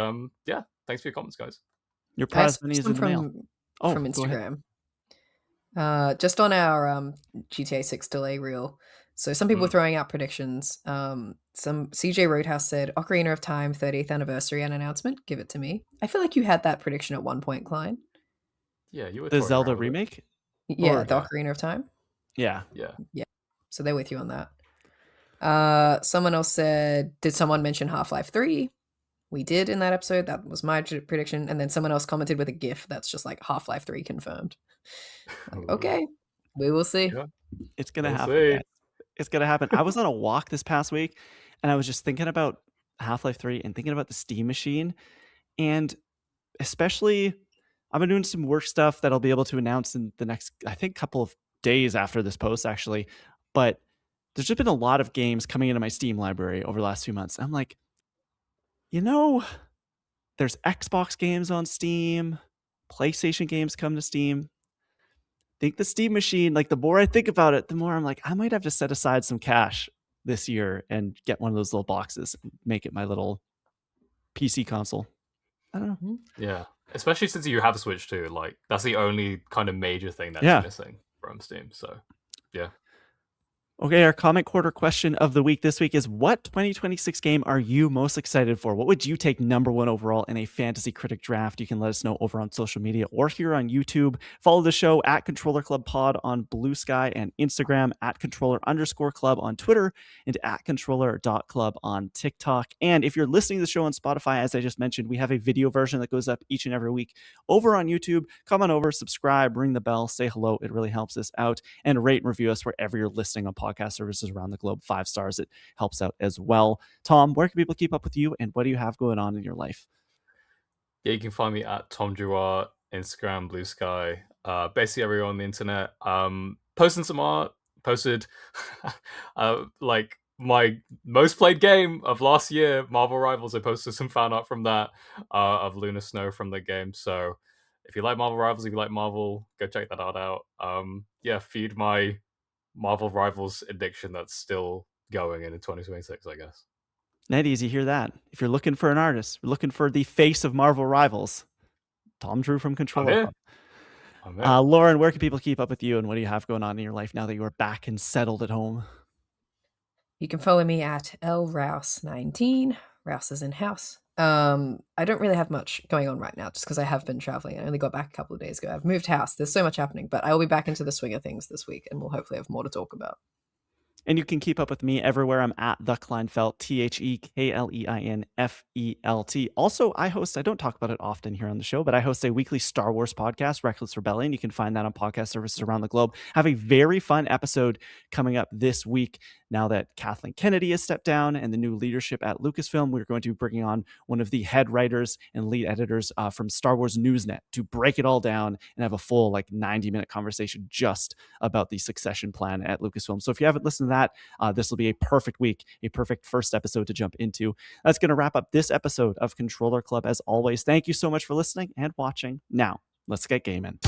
B: yeah, thanks for your comments, guys.
A: Your
C: I
A: prize
C: saw
A: money is in
C: some
A: the mail.
C: from
A: Go ahead.
C: Instagram. Just on our GTA 6 delay reel. So some people were throwing out predictions. Some CJ Roadhouse said Ocarina of Time 30th anniversary and announcement. Give it to me. I feel like you had that prediction at one point, Klein.
B: Yeah, you were
A: The
B: toying
A: Zelda
B: around with it.
A: remake?
C: Yeah,
A: Or-
C: the Ocarina of Time.
A: Yeah.
B: Yeah.
C: So they're with you on that. Someone else said, did someone mention Half-Life 3? We did in that episode. That was my prediction. And then someone else commented with a GIF that's just like Half-Life 3 confirmed. Like, okay, we will see.
B: Yeah.
A: It's gonna
B: We'll
A: happen,
B: see.
A: guys. It's gonna happen. I was on a walk this past week, and I was just thinking about Half-Life 3 and thinking about the Steam machine. And especially, I've been doing some work stuff that I'll be able to announce in the next, I think, couple of days after this post, actually. But there's just been a lot of games coming into my Steam library over the last few months. I'm like, there's Xbox games on Steam, PlayStation games come to Steam. Think the Steam machine, like the more I think about it, the more I'm like, I might have to set aside some cash this year and get one of those little boxes and make it my little PC console. I don't know.
B: Yeah. Especially since you have a Switch too. Like, that's the only kind of major thing that's missing from Steam. So, yeah.
A: Okay, our comment quarter question of the week this week is, what 2026 game are you most excited for? What would you take number one overall in a Fantasy Critic draft? You can let us know over on social media or here on YouTube. Follow the show at Controller Club Pod on Blue Sky and Instagram, at Controller_Club on Twitter, and at Controller.club on TikTok. And if you're listening to the show on Spotify, as I just mentioned, we have a video version that goes up each and every week over on YouTube. Come on over, subscribe, ring the bell, say hello. It really helps us out. And rate and review us wherever you're listening on podcast services around the globe. 5 stars, it helps out as well. Tom, where can people keep up with you, and what do you have going on in your life?
B: Yeah, you can find me at Tom Drouard, Instagram, Blue Sky, basically everywhere on the internet. Posting some art, posted like my most played game of last year, Marvel Rivals. I posted some fan art from that, of Luna Snow from the game. So if you like Marvel Rivals, if you like Marvel, go check that art out. Yeah, feed my Marvel Rivals addiction that's still going into 2026, I guess.
A: Netties, you hear that? If you're looking for an artist, you're looking for the face of Marvel Rivals, Tom Drew from Controller Club. Lauren, where can people keep up with you, and what do you have going on in your life now that you are back and settled at home?
C: You can follow me at lrouse19. Rouse is in house. I don't really have much going on right now just because I have been traveling. I only got back a couple of days ago. I've moved house. There's so much happening, but I will be back into the swing of things this week, and we'll hopefully have more to talk about.
A: And you can keep up with me everywhere. I'm at the Kleinfelt, TheKleinFelt. Also, I don't talk about it often here on the show, but I host a weekly Star Wars podcast, Reckless Rebellion. You can find that on podcast services around the globe. Have a very fun episode coming up this week. Now that Kathleen Kennedy has stepped down and the new leadership at Lucasfilm, we're going to be bringing on one of the head writers and lead editors from Star Wars Newsnet to break it all down and have a full 90-minute conversation just about the succession plan at Lucasfilm. So if you haven't listened to that, this will be a perfect week, a perfect first episode to jump into. That's going to wrap up this episode of Controller Club. As always, thank you so much for listening and watching. Now, let's get gaming.